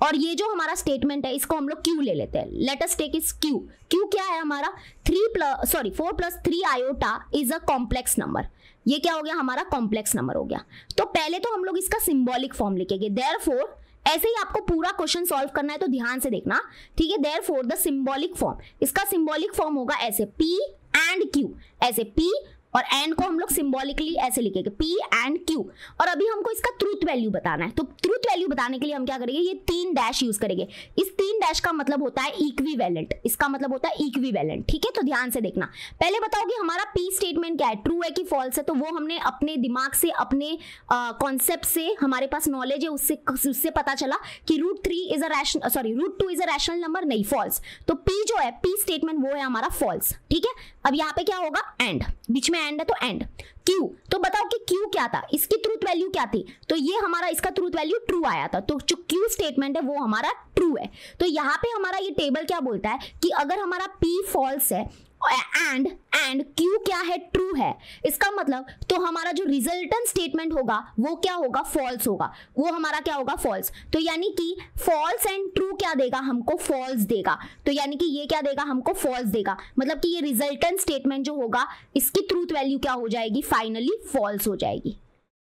और ये जो हमारा स्टेटमेंट है इसको हम लोग q ले लेते हैं। लेट अस टेक इस q क्या है हमारा 4 + 3 iota is a complex number. ये क्या हो गया, हमारा कॉम्प्लेक्स नंबर हो गया। तो पहले तो हम लोग इसका सिंबॉलिक फॉर्म लिखेंगे। देयरफॉर, ऐसे ही आपको पूरा क्वेश्चन सॉल्व करना है तो ध्यान से देखना। ठीक है, देयरफॉर द सिंबॉलिक फॉर्म, इसका सिंबॉलिक फॉर्म होगा ऐसे p एंड q, ऐसे p और एंड को हम लोग सिंबॉलिकली ऐसे लिखेंगे p एंड q। और अभी हमको इसका ट्रूथ वैल्यू बताना है, तो ट्रूथ वैल्यू बताने के लिए हम क्या करेंगे, ये 3 डैश यूज करेंगे। इस 3 डैश का मतलब होता है इक्विवेलेंट, इसका मतलब होता है इक्विवेलेंट। ठीक है, तो ध्यान से देखना। पहले बताओ कि हमारा p स्टेटमेंट क्या है, ट्रू है कि फॉल्स है, तो वो हमने अपने दिमाग से, अपने कॉन्सेप्ट से, हमारे पास नॉलेज है उससे पता चला कि √2 इज अ रैशनल नंबर, नहीं, फॉल्स। तो p जो है, p स्टेटमेंट वो है हमारा फॉल्स। ठीक है, अब यहाँ पे क्या होगा, एंड, बीच में एंड है तो एंड। Q, तो बताओ कि Q क्या था, इसकी ट्रूथ वैल्यू क्या थी, तो ये हमारा इसका ट्रूथ वैल्यू ट्रू आया था, तो जो Q स्टेटमेंट है वो हमारा ट्रू है। तो यहाँ पे हमारा ये टेबल क्या बोलता है कि अगर हमारा P फॉल्स है एंड Q क्या है, ट्रू है, इसका मतलब तो हमारा जो रिजल्टेंट स्टेटमेंट होगा वो क्या होगा, फॉल्स होगा, वो हमारा क्या होगा, फॉल्स। तो यानी कि फॉल्स एंड ट्रू क्या देगा हमको, फॉल्स देगा। तो यानी कि ये क्या देगा हमको, फॉल्स देगा। मतलब कि ये रिजल्टेंट स्टेटमेंट जो होगा इसकी ट्रूथ वैल्यू क्या हो जाएगी, फाइनली फॉल्स हो जाएगी।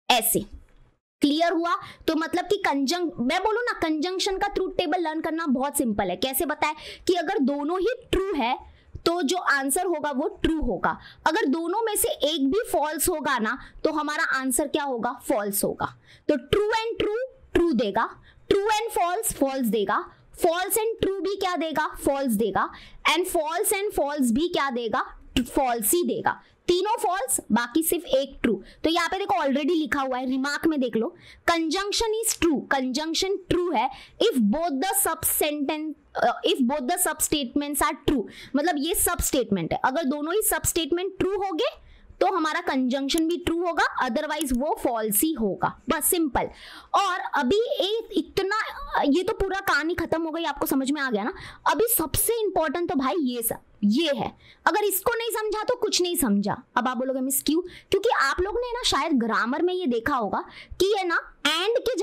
ऐसे क्लियर हुआ। तो मतलब कि मैं बोलूं ना, कंजंक्शन का ट्रूथ टेबल लर्न करना बहुत सिंपल है। कैसे बताए कि अगर दोनों ही ट्रू है तो जो आंसर होगा वो ट्रू होगा। अगर दोनों में से एक भी फॉल्स होगा ना तो हमारा आंसर क्या होगा, फॉल्स होगा। तो ट्रू एंड ट्रू ट्रू देगा, ट्रू एंड फॉल्स फॉल्स देगा, फॉल्स एंड ट्रू भी क्या देगा, फॉल्स देगा, एंड फॉल्स भी क्या देगा, फॉल्स ही देगा। तीनों फॉल्स, बाकी सिर्फ एक ट्रू। तो यहाँ पे देखो ऑलरेडी लिखा हुआ है, रिमार्क में देख लो, conjunction is true, conjunction true है if both the sub statements are true. मतलब ये सब स्टेटमेंट है, अगर दोनों ही सब स्टेटमेंट ट्रू हो गए तो हमारा कंजंक्शन भी ट्रू होगा, अदरवाइज वो फॉल्स ही होगा, बस सिंपल। और अभी इतना, ये तो पूरा कहानी खत्म हो गई, आपको समझ में आ गया ना। अभी सबसे इंपॉर्टेंट तो भाई ये है, अगर इसको नहीं समझा तो कुछ नहीं समझा। अब आप बोलोगे मिस क्यों, क्योंकि आप लोग ने ना शायद ग्रामर में ये देखा होगा कि है ना, एंड के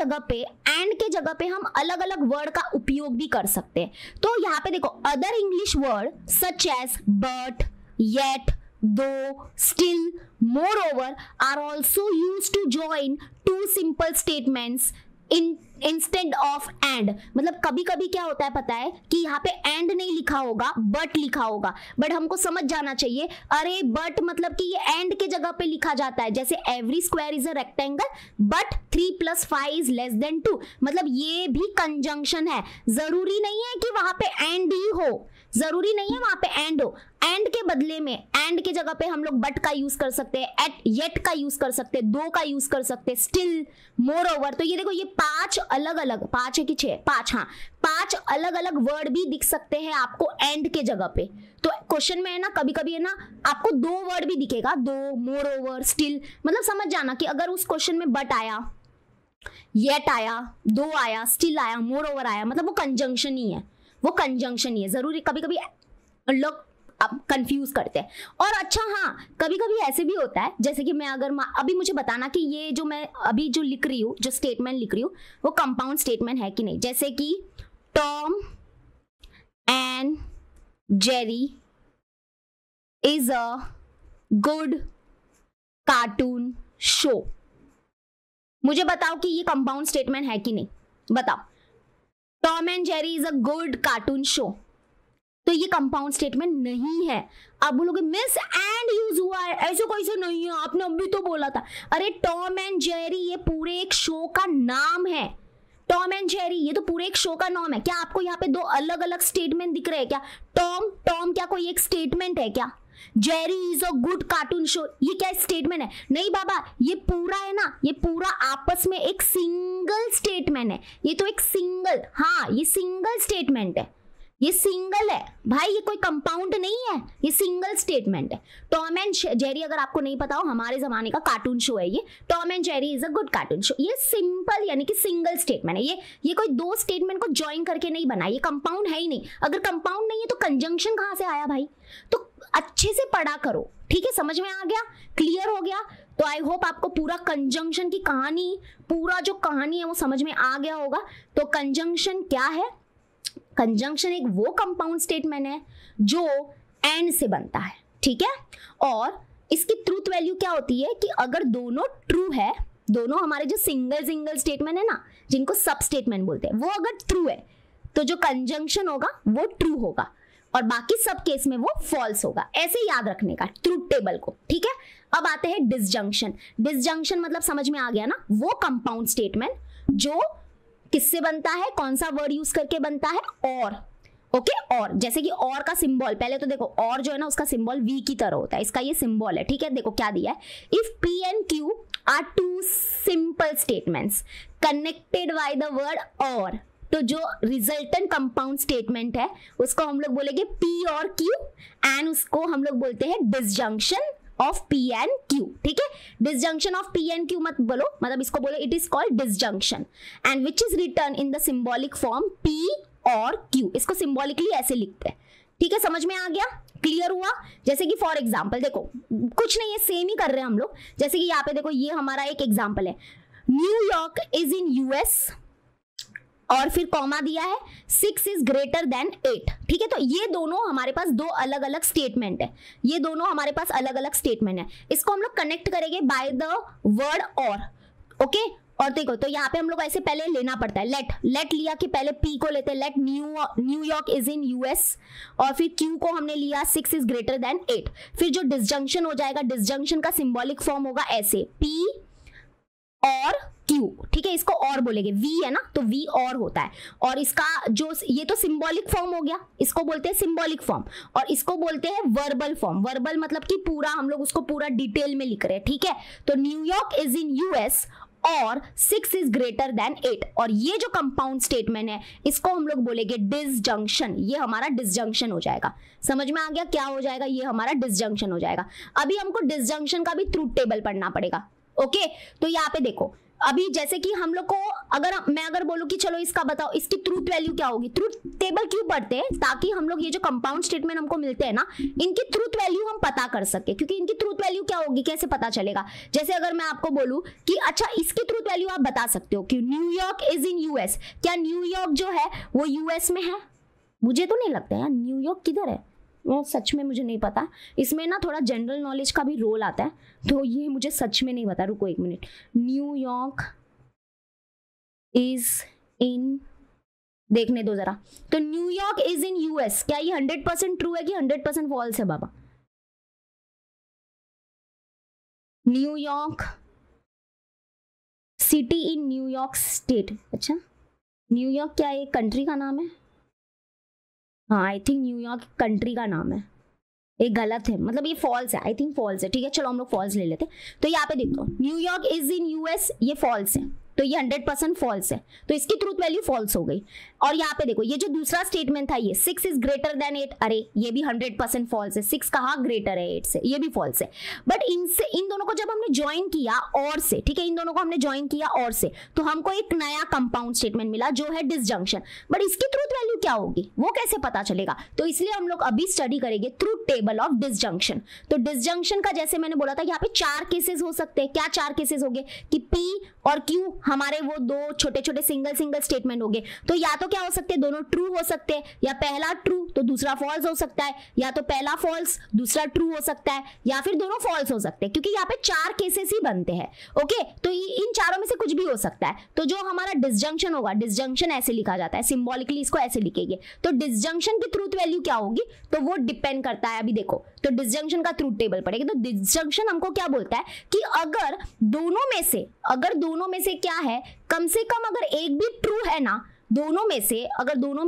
जगह पे हम अलग अलग वर्ड का उपयोग भी कर सकते हैं। तो यहाँ पे देखो other English word such as but, yet, though, still, moreover are also used to join two simple statements instead of and. मतलब कभी कभी क्या होता है पता है कि यहाँ पे एंड नहीं लिखा होगा, बट लिखा होगा, बट हमको समझ जाना चाहिए अरे बट मतलब कि ये एंड के जगह पे लिखा जाता है। जैसे every square is a rectangle but 3 + 5 is less than 2, मतलब ये भी कंजंक्शन है। जरूरी नहीं है कि वहां पे एंड ही हो, जरूरी नहीं है वहां पे एंड हो। एंड के बदले में, एंड के जगह पे हम लोग बट का यूज कर सकते हैं, एट, येट का यूज कर सकते हैं, दो का यूज कर सकते हैं, स्टिल, मोर ओवर। तो ये देखो ये 5 अलग अलग, 5 है कि 6, 5, हाँ 5 अलग अलग वर्ड भी दिख सकते हैं आपको एंड के जगह पे। तो क्वेश्चन में है ना, कभी कभी है ना आपको 2 वर्ड भी दिखेगा, दो, मोर ओवर, स्टिल। मतलब समझ जाना कि अगर उस क्वेश्चन में बट आया, येट आया, दो आया, स्टिल आया, मोर ओवर आया, मतलब वो कंजंक्शन ही है, वो कंजंक्शन ही है। जरूरी कभी कभी लोग अब कंफ्यूज करते हैं। और अच्छा हाँ, कभी कभी ऐसे भी होता है, जैसे कि मैं अगर अभी मुझे बताना कि ये जो मैं अभी जो लिख रही हूँ, जो स्टेटमेंट लिख रही हूँ वो कंपाउंड स्टेटमेंट है कि नहीं। जैसे कि Tom and Jerry is a good cartoon show. मुझे बताओ कि ये कंपाउंड स्टेटमेंट है कि नहीं, बताओ। Tom and Jerry is a good cartoon show, तो ये कंपाउंड स्टेटमेंट नहीं है। आप बोलोगे मिस एंड यूज हुआ है, ऐसे कैसे नहीं है, आपने अभी तो बोला था। अरे टॉम एंड जेरी ये पूरे एक शो का नाम है। टॉम एंड जेरी ये तो पूरे एक शो का नाम है। क्या आपको यहाँ पे दो अलग अलग स्टेटमेंट दिख रहे हैं क्या? टॉम क्या कोई एक स्टेटमेंट है क्या? Jerry is a good cartoon show ये क्या स्टेटमेंट है? नहीं बाबा, ये पूरा है ना, ये पूरा आपस में एक सिंगल स्टेटमेंट है। ये तो एक सिंगल, हाँ ये सिंगल स्टेटमेंट है, ये सिंगल है भाई, ये कोई कंपाउंड नहीं है, ये सिंगल स्टेटमेंट है। टॉम एंड जेरी अगर आपको नहीं पता हो, हमारे जमाने का कार्टून शो है ये। Tom and Jerry is a good cartoon show, ये सिंपल यानी कि सिंगल स्टेटमेंट है। ये कोई दो स्टेटमेंट को ज्वाइन करके नहीं बना, ये कंपाउंड है ही नहीं। अगर कंपाउंड नहीं है तो कंजंक्शन कहां से आया भाई? तो अच्छे से पढ़ा करो, ठीक है? समझ में आ गया, क्लियर हो गया? तो आई होप आपको पूरा कंजंक्शन की कहानी, पूरा जो कहानी है वो समझ में आ गया होगा। तो कंजंक्शन क्या है? कंजंक्शन एक वो कंपाउंड स्टेटमेंट है जो एंड से बनता है, ठीक है? और इसकी ट्रूथ वैल्यू क्या होती है कि अगर दोनों ट्रू है, दोनों हमारे जो सिंगल स्टेटमेंट है ना, जिनको सब स्टेटमेंट बोलते हैं, वो अगर ट्रू है तो जो कंजंक्शन होगा वो ट्रू होगा और बाकी सब केस में वो फॉल्स होगा। ऐसे याद रखने का ट्रूथ टेबल को, ठीक है? अब आते हैं डिसजंक्शन। डिसजंक्शन मतलब समझ में आ गया ना, वो कंपाउंड स्टेटमेंट जो किससे बनता है, कौन सा वर्ड यूज करके बनता है? और, ओके? और जैसे कि और का सिंबल, पहले तो देखो और जो है ना उसका सिंबल वी की तरह होता है, इसका ये सिंबल है, ठीक है? देखो क्या दिया है, if P and Q are two simple statements connected by the word or, तो जो रिजल्टेंट कंपाउंड स्टेटमेंट है उसको हम लोग बोलेंगे पी और क्यू एंड उसको हम लोग बोलते हैं disjunction of P and Q, ठीक है? Disjunction of P and Q मत बोलो, मतलब इसको बोलो it is called disjunction and which is return in the symbolic form P और Q। इसको सिंबॉलिकली ऐसे लिखते हैं, ठीक है? समझ में आ गया, क्लियर हुआ? जैसे कि फॉर एग्जाम्पल देखो, कुछ नहीं, ये सेम ही कर रहे हैं हम लोग। जैसे कि यहाँ पे देखो, ये हमारा एक एग्जाम्पल है, न्यूयॉर्क इज इन यूएस और फिर कॉमा दिया है 6 इज ग्रेटर देन 8, ठीक है? तो ये दोनों हमारे पास दो अलग अलग स्टेटमेंट है, ये दोनों हमारे पास अलग अलग स्टेटमेंट है। इसको हम लोग कनेक्ट करेंगे बाय द वर्ड और, ओके? और देखो तो यहाँ पे हम लोग ऐसे पहले लेना पड़ता है, लेट लिया कि पहले P को लेते हैं, let New York is in US, और फिर Q को हमने लिया 6 इज ग्रेटर देन 8। फिर जो डिसजंक्शन हो जाएगा, डिसजंक्शन का सिंबॉलिक फॉर्म होगा ऐसे P और Q, ठीक है? इसको और बोलेंगे, V है ना तो V और होता है, और इसका जो ये तो सिंबॉलिक फॉर्म हो गया, इसको बोलते हैं सिंबॉलिक फॉर्म, और इसको बोलते हैं वर्बल फॉर्म। वर्बल मतलब कि पूरा हम लोग उसको पूरा डिटेल में लिख रहे हैं, ठीक है? तो न्यूयॉर्क इज इन यूएस और 6 इज ग्रेटर देन 8, और ये जो कंपाउंड स्टेटमेंट है इसको हम लोग बोलेंगे डिसजंक्शन। ये हमारा डिसजंक्शन हो जाएगा। समझ में आ गया क्या हो जाएगा? ये हमारा डिसजंक्शन हो जाएगा। अभी हमको डिसजंक्शन का भी ट्रूथ टेबल पढ़ना पड़ेगा, ओके? तो यहाँ पे देखो, अभी जैसे कि हम लोग को अगर बोलूं कि चलो इसका बताओ, इसकी ट्रूथ वैल्यू क्या होगी? ट्रूथ टेबल क्यों पढ़ते हैं? ताकि हम लोग ये जो कंपाउंड स्टेटमेंट हमको मिलते हैं ना, इनकी ट्रूथ वैल्यू हम पता कर सके, क्योंकि इनकी ट्रूथ वैल्यू क्या होगी कैसे पता चलेगा? जैसे अगर मैं आपको बोलूं कि अच्छा इसकी ट्रूथ वैल्यू आप बता सकते हो कि न्यूयॉर्क इज इन यूएस, क्या न्यूयॉर्क जो है वो यूएस में है? मुझे तो नहीं लगता यार, न्यूयॉर्क किधर है? वो सच में मुझे नहीं पता। इसमें ना थोड़ा जनरल नॉलेज का भी रोल आता है, तो ये मुझे सच में नहीं पता। रुको एक मिनट, न्यूयॉर्क इज इन, देखने दो जरा। तो न्यूयॉर्क इज इन यूएस, क्या ये 100% ट्रू है कि 100% फॉल्स है बाबा? New York city in New York state, अच्छा न्यूयॉर्क क्या एक कंट्री का नाम है? हाँ आई थिंक न्यूयॉर्क कंट्री का नाम है, ये गलत है, मतलब ये फॉल्स है, आई थिंक फॉल्स है, ठीक है? चलो हम लोग फॉल्स ले लेते। तो यहाँ पे देखो, न्यूयॉर्क इज इन यूएस, ये फॉल्स है, तो ये 100% फॉल्स है, तो इसकी ट्रूथ वैल्यू फॉल्स हो गई। और यहाँ पे देखो, ये जो दूसरा स्टेटमेंट था, ये 6 इज ग्रेटर देन 8, अरे ये भी 100% फॉल्स है। 6 कहाँ ग्रेटर है 8 से? ये भी फॉल्स है। बट इन दोनों को जब हमने ज्वाइन किया और से, ठीक है, इन दोनों को हमने ज्वाइन किया और से, तो हमको एक नया कंपाउंड स्टेटमेंट मिला जो है डिसजंक्शन। बट इसकी ट्रूथ वैल्यू क्या होगी वो कैसे पता चलेगा? तो इसलिए हम लोग अभी स्टडी करेंगे ट्रूथ टेबल ऑफ डिसजंक्शन। तो डिसजंक्शन का जैसे मैंने बोला था, यहाँ पे 4 केसेस हो सकते हैं। क्या 4 केसेस हो गए? कि P और Q हमारे वो दो छोटे छोटे सिंगल स्टेटमेंट हो गए। तो या तो क्या हो सकते हैं, दोनों ट्रू हो सकते हैं, या पहला ट्रू तो दूसरा फॉल्स हो सकता है, या तो पहला फॉल्स दूसरा ट्रू हो सकता है, या फिर दोनों फॉल्स हो सकते हैं, क्योंकि यहाँ पे 4 केसेस ही बनते हैं। ओके, तो इन चारों में से कुछ भी हो सकता है। तो जो हमारा डिसजंक्शन होगा, डिसजंक्शन ऐसे लिखा जाता है, सिंबॉलिकली इसको ऐसे लिखेंगे। तो डिसजंक्शन की ट्रूथ वैल्यू क्या होगी, तो वो डिपेंड करता है। अभी देखो, तो डिसजंक्शन का ट्रूथ टेबल पढ़ेगा। तो डिसजंक्शन हमको क्या बोलता है कि अगर दोनों में से क्या है, कम से कम अगर एक भी ट्रू है ना, दोनों में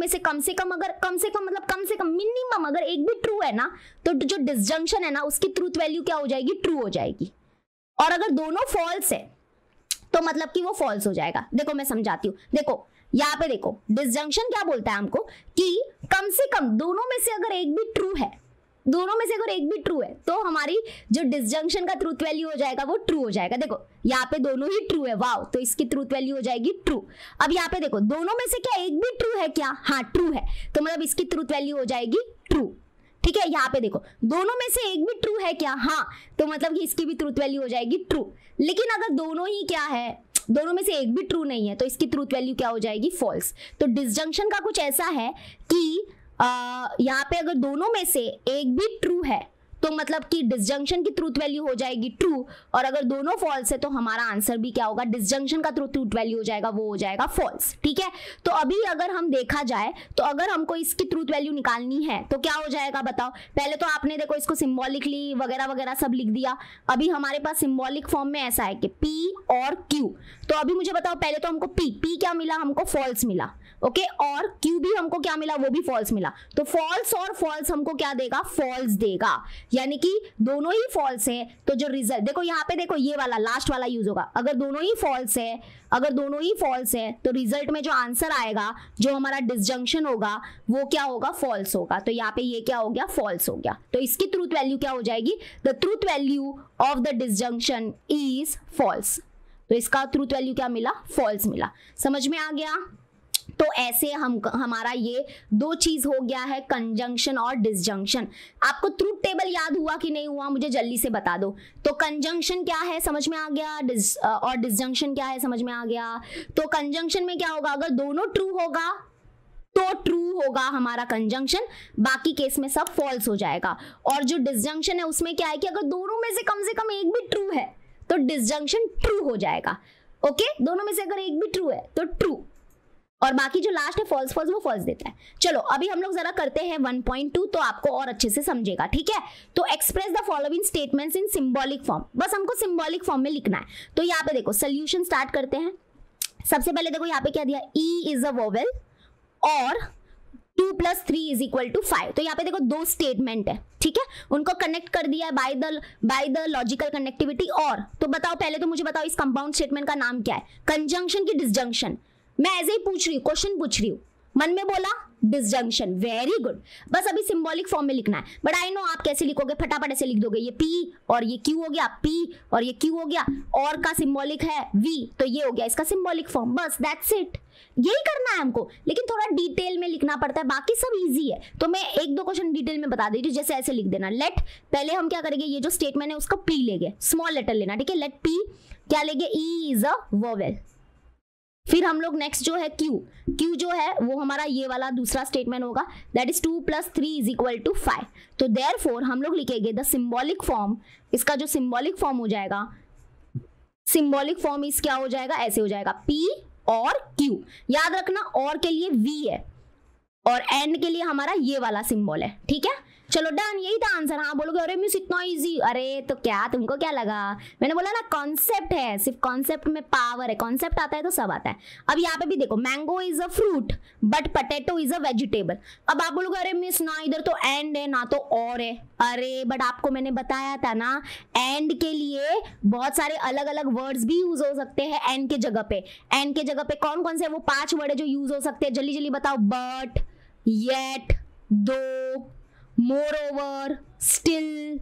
से कम से कम मिनिमम अगर एक भी ट्रू है ना, तो जो डिसजंक्शन है ना उसकी ट्रूथ वैल्यू क्या हो जाएगी, ट्रू हो जाएगी। और अगर दोनों फॉल्स है तो मतलब कि वो फॉल्स हो जाएगा। देखो मैं समझाती हूँ। देखो यहाँ पे देखो, डिसजंक्शन क्या बोलता है हमको कि कम से कम दोनों में से अगर एक भी ट्रू है, तो हमारी जो डिसजंक्शन का ट्रूथ वैल्यू हो जाएगा वो ट्रू हो जाएगा। देखो यहाँ पे दोनों ही ट्रू है, वाव, तो इसकी ट्रूथ वैल्यू हो जाएगी ट्रू। अब यहाँ पे देखो, दोनों में से क्या एक भी ट्रू है क्या, हाँ ट्रू है, तो मतलब इसकी ट्रूथ वैल्यू हो जाएगी ट्रू। ठीक है, यहाँ पे देखो, दोनों में से एक भी ट्रू है क्या, हाँ, तो मतलब कि इसकी भी ट्रूथ वैल्यू हो जाएगी ट्रू। लेकिन अगर दोनों ही क्या है, दोनों में से एक भी ट्रू नहीं है, तो इसकी ट्रूथ वैल्यू क्या हो जाएगी, फॉल्स। तो डिसजंक्शन का कुछ ऐसा है कि यहाँ पे अगर दोनों में से एक भी ट्रू है तो मतलब कि डिसजंक्शन की ट्रूथ वैल्यू हो जाएगी ट्रू, और अगर दोनों फॉल्स है तो हमारा आंसर भी क्या होगा, डिसजंक्शन का ट्रूथ वैल्यू हो जाएगा, वो हो जाएगा फॉल्स। ठीक है, तो अभी अगर हम देखा जाए तो अगर हमको इसकी ट्रूथ वैल्यू निकालनी है तो क्या हो जाएगा बताओ। पहले तो आपने देखो इसको सिंबॉलिकली वगैरह वगैरह सब लिख दिया। अभी हमारे पास सिंबॉलिक फॉर्म में ऐसा है कि P और Q। तो अभी मुझे बताओ, पहले तो हमको P क्या मिला, हमको फॉल्स मिला। ओके, और Q भी हमको क्या मिला, वो भी फॉल्स मिला। तो फॉल्स और फॉल्स हमको क्या देगा, फॉल्स देगा, यानी कि दोनों ही फॉल्स है। तो जो रिजल्ट देखो यहाँ पे देखो, ये वाला लास्ट वाला यूज होगा। अगर दोनों ही फॉल्स है तो रिजल्ट में जो आंसर आएगा, जो हमारा डिसजंक्शन होगा, वो क्या होगा, फॉल्स होगा। तो यहाँ पे ये क्या हो गया, फॉल्स हो गया। तो इसकी ट्रूथ वैल्यू क्या हो जाएगी, the truth value of the disjunction is false. तो इसका ट्रूथ वैल्यू क्या मिला, फॉल्स मिला। समझ में आ गया। तो ऐसे हमारा ये दो चीज हो गया है, कंजंक्शन और डिसजंक्शन। आपको ट्रूथ टेबल याद हुआ कि नहीं हुआ, मुझे जल्दी से बता दो। तो कंजंक्शन क्या है समझ में आ गया, और डिसजंक्शन क्या है समझ में आ गया। तो कंजंक्शन में क्या होगा, अगर दोनों ट्रू होगा तो ट्रू होगा हमारा कंजंक्शन, बाकी केस में सब फॉल्स हो जाएगा। और जो डिसजंक्शन है उसमें क्या है कि अगर दोनों में से कम एक भी ट्रू है तो डिसजंक्शन ट्रू हो जाएगा। ओके, दोनों में से अगर एक भी ट्रू है तो ट्रू, और बाकी जो लास्ट है फॉल्स वो फॉल्स देता है। चलो अभी हम लोग जरा करते हैं 1.2, तो आपको और अच्छे से समझेगा। ठीक है, तो express the following statements in symbolic form. बस हमको सिंबॉलिक फॉर्म में लिखना है। तो यहाँ पे देखो सोल्यूशन स्टार्ट करते हैं। सबसे पहले देखो यहाँ पे क्या दिया, E इज अ वोवेल और 2 + 3 = 5। तो यहाँ पे देखो दो स्टेटमेंट है, ठीक है, उनको कनेक्ट कर दिया बाय द लॉजिकल कनेक्टिविटी। और तो बताओ, पहले तो मुझे बताओ इस कंपाउंड स्टेटमेंट का नाम क्या है, कंजंक्शन की डिसजंक्शन। मैं ऐसे ही पूछ रही हूँ, क्वेश्चन पूछ रही हूँ, मन में बोला डिसजंक्शन, वेरी गुड। बस अभी सिंबॉलिक फॉर्म में लिखना है, बट आई नो आप कैसे लिखोगे, फटाफट ऐसे लिख दोगे। ये P और ये Q हो गया, P और ये Q हो गया, और का सिंबॉलिक है V, तो ये हो गया इसका सिंबॉलिक फॉर्म। बस दैट्स इट, यही करना है हमको, लेकिन थोड़ा डिटेल में लिखना पड़ता है, बाकी सब इजी है। तो मैं 1-2 क्वेश्चन डिटेल में बता देती हूँ, जैसे ऐसे लिख देना। लेट, पहले हम क्या करेंगे, ये जो स्टेटमेंट है उसका P लेंगे, स्मॉल लेटर लेना, ठीक है। लेट P क्या लेंगे, E इज अ वोवेल। फिर हम लोग नेक्स्ट जो है Q जो है वो हमारा ये वाला दूसरा स्टेटमेंट होगा, दैट इज 2 + 3 = 5। तो देयरफॉर हम लोग लिखेंगे द सिंबॉलिक फॉर्म, इसका जो सिंबॉलिक फॉर्म हो जाएगा, सिंबॉलिक फॉर्म इस क्या हो जाएगा, ऐसे हो जाएगा P और Q। याद रखना, और के लिए V है और एंड के लिए हमारा ये वाला सिंबल है, ठीक है। चलो डन, यही था आंसर। हाँ बोलोगे अरे मिस इतना इजी, अरे तो क्या, तुमको क्या लगा, मैंने बोला ना कॉन्सेप्ट है, सिर्फ कॉन्सेप्ट में पावर है, कॉन्सेप्ट आता है तो सब आता है। अब यहाँ पे भी देखो, mango is a fruit but potato is a vegetable. अब आप बोलोगे अरे मिस ना इधर तो एंड है ना तो और है, अरे बट आपको मैंने बताया था ना, एंड के लिए बहुत सारे अलग अलग वर्ड्स भी यूज हो सकते हैं एंड के जगह पे। एंड के जगह पे कौन कौन से वो 5 वर्ड है जो यूज हो सकते हैं, जल्दी जल्दी बताओ। बट, येट, दो, मोरओवर, स्टिल,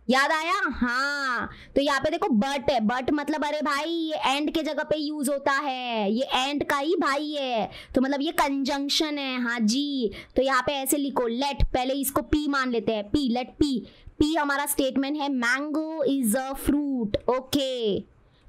याद आया। हाँ, तो यहाँ पे देखो बट है, बट मतलब अरे भाई ये एंड के जगह पे यूज होता है, ये एंड का ही भाई है, तो मतलब ये कंजंक्शन है। हाँ जी, तो यहाँ पे ऐसे लिखो, लेट, पहले इसको P मान लेते हैं, P, लेट P हमारा स्टेटमेंट है mango is a fruit. Okay,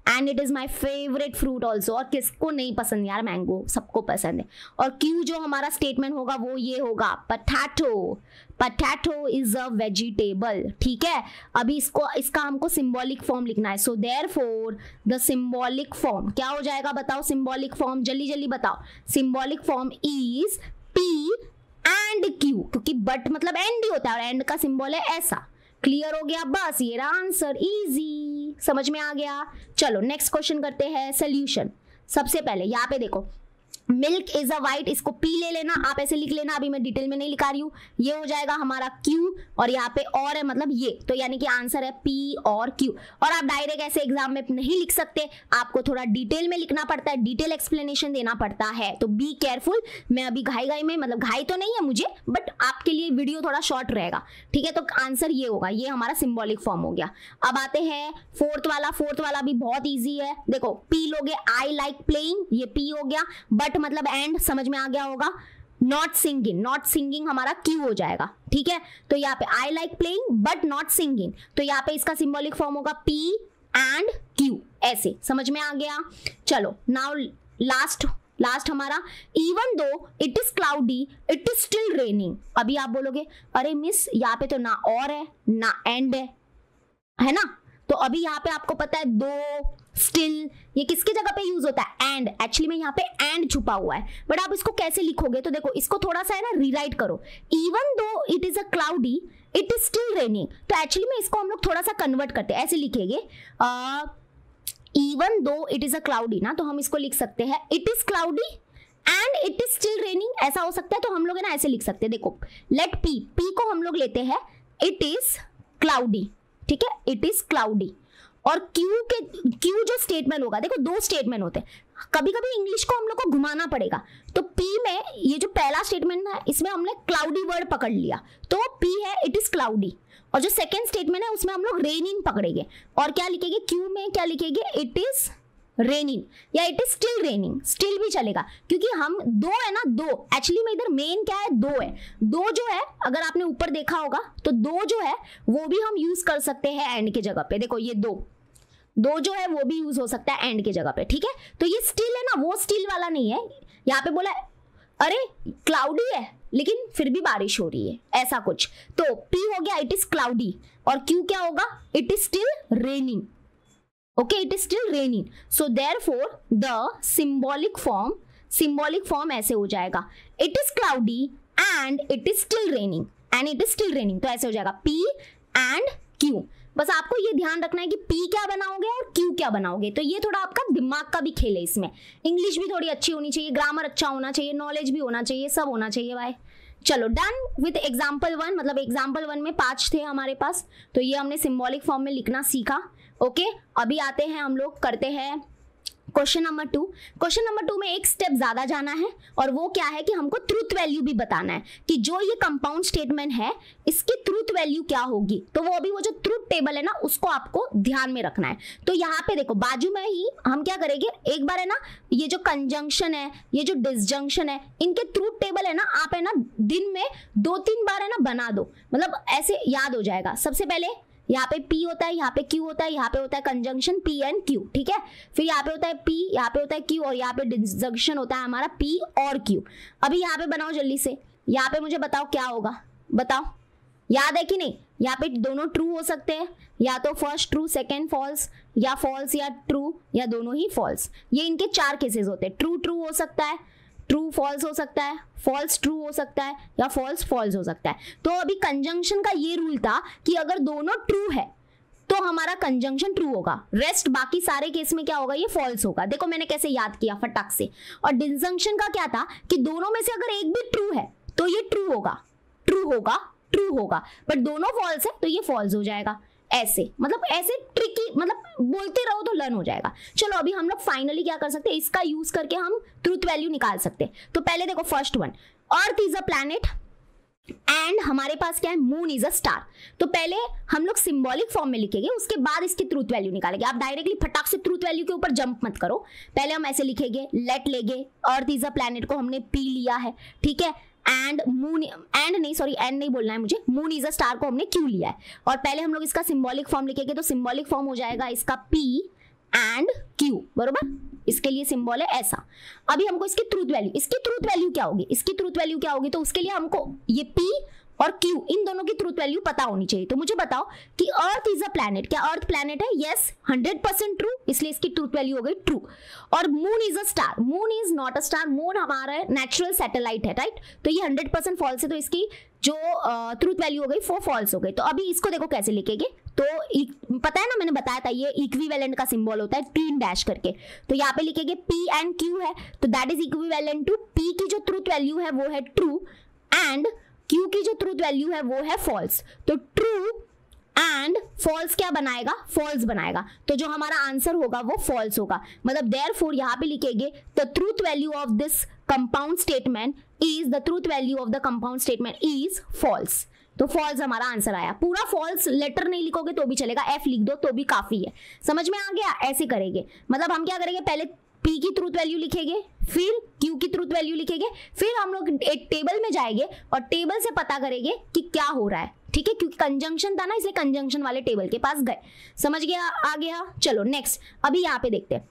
and it is my favourite fruit also. और किसको नहीं पसंद यार, मैंगो सबको पसंद है। और क्यू जो हमारा स्टेटमेंट होगा वो ये होगा, potato. Potato is a vegetable, ठीक है। अभी इसका हमको सिंबॉलिक फॉर्म लिखना है। सो देयरफॉर द सिंबॉलिक फॉर्म क्या हो जाएगा, बताओ सिंबॉलिक फॉर्म, जल्दी जल्दी बताओ। Symbolic form is P and Q, क्योंकि बट मतलब एंड ही होता है और एंड का सिंबल है ऐसा। क्लियर हो गया, बस ये रहा आंसर, इजी, समझ में आ गया। चलो नेक्स्ट क्वेश्चन करते हैं, सोल्यूशन। सबसे पहले यहाँ पे देखो, मिल्क इज अ वाइट, इसको पी ले लेना, आप ऐसे लिख लेना, अभी मैं डिटेल में नहीं लिखा रही हूँ। ये हो जाएगा हमारा क्यू और यहाँ पे और है मतलब ये, तो यानी कि आंसर है पी और क्यू। और आप डायरेक्ट ऐसे एग्जाम में नहीं लिख सकते, आपको थोड़ा डिटेल में लिखना पड़ता है, डिटेल एक्सप्लेनेशन देना पड़ता है, तो बी केयरफुल। मैं अभी घाई में, मतलब घाई तो नहीं है मुझे, बट आपके लिए वीडियो थोड़ा शॉर्ट रहेगा, ठीक है। तो आंसर ये होगा, ये हमारा सिंबॉलिक फॉर्म हो गया। अब आते हैं फोर्थ वाला भी बहुत ईजी है। देखो पी लोगे, आई लाइक प्लेइंग, ये पी हो गया। बट मतलब एंड, समझ में आ गया होगा। नॉट सिंगिंग हमारा क्यू हो जाएगा, ठीक है। तो यहाँ पे I like playing but not singing, तो यहाँ पे इसका सिंबॉलिक फॉर्म होगा पी एंड क्यू, ऐसे समझ में आ गया। चलो नाउ लास्ट हमारा, even though it is cloudy it is still raining. अभी आप बोलोगे अरे मिस यहाँ पे तो ना और है ना एंड है ना। तो अभी यहाँ पे आपको पता है दो, स्टिल, ये किसकी जगह पे यूज होता है, एंड। एक्चुअली में यहाँ पे एंड छुपा हुआ है, बट आप इसको कैसे लिखोगे, तो देखो इसको थोड़ा सा है ना रीराइट करो। Even though it is a cloudy it is still raining, तो एक्चुअली में इसको हम लोग थोड़ा सा कन्वर्ट करते हैं, ऐसे लिखेंगे even though it is a cloudy ना, तो हम इसको लिख सकते हैं it is cloudy and it is still raining, ऐसा हो सकता है। तो हम लोग है ना ऐसे लिख सकते हैं, देखो लेट पी को हम लोग लेते हैं इट इज क्लाउडी, ठीक है, इट इज क्लाउडी। और क्यू जो स्टेटमेंट होगा, देखो दो स्टेटमेंट होते हैं, कभी कभी इंग्लिश को हम लोग को घुमाना पड़ेगा। तो पी में ये जो पहला स्टेटमेंट है इसमें हमने क्लाउडी वर्ड पकड़ लिया, तो पी है इट इज क्लाउडी। और जो सेकंड स्टेटमेंट है उसमें हम लोग रेनिंग पकड़ेंगे, और क्या लिखेंगे, क्यू में क्या लिखेंगे, इट इज रेनिंग या it is still raining, still भी चलेगा, क्योंकि हम दो है ना, दो एक्चुअली में इधर मेन क्या है, दो है। दो जो है अगर आपने ऊपर देखा होगा तो दो जो है वो भी हम यूज कर सकते हैं एंड के जगह पे। देखो ये दो जो है वो भी यूज हो सकता है एंड के जगह पे, ठीक है। तो ये स्टिल है ना, वो स्टिल वाला नहीं है। यहाँ पे बोला अरे क्लाउडी है लेकिन फिर भी बारिश हो रही है, ऐसा कुछ। तो पी हो गया इट इज क्लाउडी, और क्यू क्या होगा, it is still raining. Okay, it is still raining. So therefore, the symbolic form ऐसे हो जाएगा, it is cloudy and it is still raining, तो ऐसे हो जाएगा P and Q। बस आपको ये ध्यान रखना है कि P क्या बनाओगे और Q क्या बनाओगे, तो ये थोड़ा आपका दिमाग का भी खेल है इसमें। इंग्लिश भी थोड़ी अच्छी होनी चाहिए, ग्रामर अच्छा होना चाहिए, नॉलेज भी होना चाहिए, सब होना चाहिए भाई। चलो डन विथ एग्जाम्पल 1, मतलब एग्जाम्पल 1 में 5 थे हमारे पास, तो ये हमने सिंबॉलिक फॉर्म में लिखना सीखा। ओके अभी आते हैं हम लोग करते हैं क्वेश्चन नंबर 2। क्वेश्चन नंबर 2 में एक स्टेप ज्यादा जाना है, और वो क्या है कि हमको ट्रूथ वैल्यू भी बताना है कि जो ये कंपाउंड स्टेटमेंट है इसकी ट्रूथ वैल्यू क्या होगी। तो वो अभी वो जो ट्रूथ टेबल है ना उसको आपको ध्यान में रखना है। तो यहाँ पे देखो बाजू में ही हम क्या करेंगे, एक बार है ना ये जो कंजंक्शन है, ये जो डिसजंक्शन है, इनके ट्रूथ टेबल है ना आप है ना दिन में 2-3 बार है ना बना दो, मतलब ऐसे याद हो जाएगा। सबसे पहले यहाँ पे P होता है, यहाँ पे Q होता है, यहाँ पे होता है कंजंक्शन P एंड Q, ठीक है। फिर यहाँ पे होता है P, यहाँ पे होता है Q, और यहाँ पे डिसजंक्शन होता है हमारा P और Q। अभी यहाँ पे बनाओ जल्दी से, यहाँ पे मुझे बताओ क्या होगा, बताओ याद है कि नहीं। यहाँ पे दोनों ट्रू हो सकते हैं, या तो फर्स्ट ट्रू सेकेंड फॉल्स, या फॉल्स या ट्रू, या दोनों ही फॉल्स। ये इनके 4 केसेस होते हैं, ट्रू हो सकता है, ट्रू फॉल्स हो सकता है, फॉल्स ट्रू हो सकता है, या फॉल्स फॉल्स हो सकता है। तो अभी कंजंक्शन का ये रूल था कि अगर दोनों ट्रू है तो हमारा कंजंक्शन ट्रू होगा, रेस्ट बाकी सारे केस में क्या होगा, ये फॉल्स होगा। देखो मैंने कैसे याद किया फटाक से। और डिसजंक्शन का क्या था कि दोनों में से अगर एक भी ट्रू है तो ये ट्रू होगा, बट दोनों फॉल्स है तो ये फॉल्स हो जाएगा। ऐसे मतलब ऐसे ट्रिकी, मतलब बोलते रहो तो लर्न हो जाएगा। चलो अभी हम लोग फाइनली क्या कर सकते हैं, इसका यूज करके हम ट्रूथ वैल्यू निकाल सकते हैं। तो पहले देखो first one, earth is a planet and हमारे पास क्या है, मून इज अ स्टार। तो पहले हम लोग सिंबॉलिक फॉर्म में लिखेंगे, उसके बाद इसकी ट्रूथ वैल्यू निकालेंगे। आप डायरेक्टली फटाक से ट्रूथ वैल्यू के ऊपर जंप मत करो, पहले हम ऐसे लिखेंगे, लेट लेंगे, अर्थ इज अ प्लैनेट को हमने पी लिया है, ठीक है, एंड मून, एंड नहीं बोलना है मुझे, मून इज अ स्टार को हमने क्यू लिया है। और पहले हम लोग इसका सिंबॉलिक फॉर्म लिखेंगे, तो सिंबॉलिक फॉर्म हो जाएगा इसका P एंड क्यू, बरोबर, इसके लिए सिंबल है ऐसा। अभी हमको इसकी ट्रूथ वैल्यू क्या होगी, तो उसके लिए हमको ये P और Q इन दोनों की ट्रूथ वैल्यू पता होनी चाहिए। तो मुझे बताओ कि अर्थ इज अ प्लैनेट, क्या अर्थ प्लैनेट है? यस, 100% ट्रू, इसलिए इसकी ट्रूथ वैल्यू हो गई ट्रू। और moon is a star, moon is not a star, moon हमारा नेचुरल सैटेलाइट है, राइट? तो ये 100% फॉल्स है, तो इसकी जो ट्रूथ वैल्यू हो गई वो फॉल्स हो गई। तो अभी इसको देखो कैसे लिखेंगे, तो पता है ना, मैंने बताया था ये इक्विवेलेंट का सिंबल होता है तीन डैश करके। तो यहाँ पे लिखेंगे P एंड Q है, तो that is equivalent to P की जो ट्रूथ वैल्यू है वो है ट्रू एंड Q की जो ट्रूथ वैल्यू है वो है फॉल्स। तो ट्रू एंड फॉल्स क्या बनाएगा? फॉल्स बनाएगा। तो जो हमारा आंसर होगा वो फॉल्स होगा। मतलब देयरफॉर यहाँ पे लिखेंगे the truth value of this compound statement is, the truth value of the compound statement is false. तो फॉल्स हमारा आंसर आया। पूरा फॉल्स लेटर नहीं लिखोगे तो भी चलेगा, F लिख दो तो भी काफी है। समझ में आ गया? ऐसे करेंगे, मतलब हम क्या करेंगे, पहले P की ट्रूथ वैल्यू लिखेंगे, फिर Q की ट्रूथ वैल्यू लिखेंगे, फिर हम लोग एक टेबल में जाएंगे और टेबल से पता करेंगे कि क्या हो रहा है, ठीक है? क्योंकि कंजंक्शन था ना, इसलिए कंजंक्शन वाले टेबल के पास गए। समझ गया? आ गया? चलो नेक्स्ट, अभी यहाँ पे देखते हैं।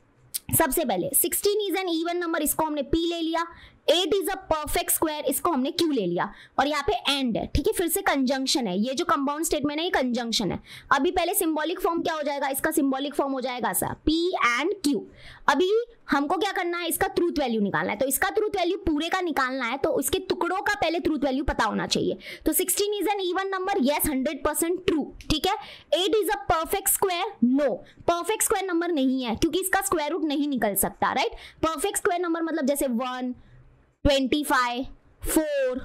सबसे पहले 16 इज एन इवन नंबर, इसको हमने P ले लिया। 8 इज अ परफेक्ट स्क्वायर, इसको हमने Q ले लिया। और यहाँ पे एंड है, ठीक है? फिर से कंजंक्शन है, ये जो कंपाउंड स्टेटमेंट है ये कंजंक्शन है। अभी पहले सिंबॉलिक फॉर्म क्या हो जाएगा, इसका सिंबॉलिक फॉर्म हो जाएगा ऐसा P एंड Q। अभी हमको क्या करना है, इसका ट्रूथ वैल्यू निकालना है। तो इसका ट्रूथ वैल्यू पूरे का निकालना है, तो इसके टुकड़ों का पहले ट्रूथ वैल्यू पता होना चाहिए। तो 16 is an even number, yes 100% true, ठीक है? 8 is a perfect square, no, perfect square number नहीं है क्योंकि इसका स्क्वायर रूट नहीं निकल सकता, राइट? परफेक्ट स्क्वायर नंबर मतलब जैसे 1, 25, 4,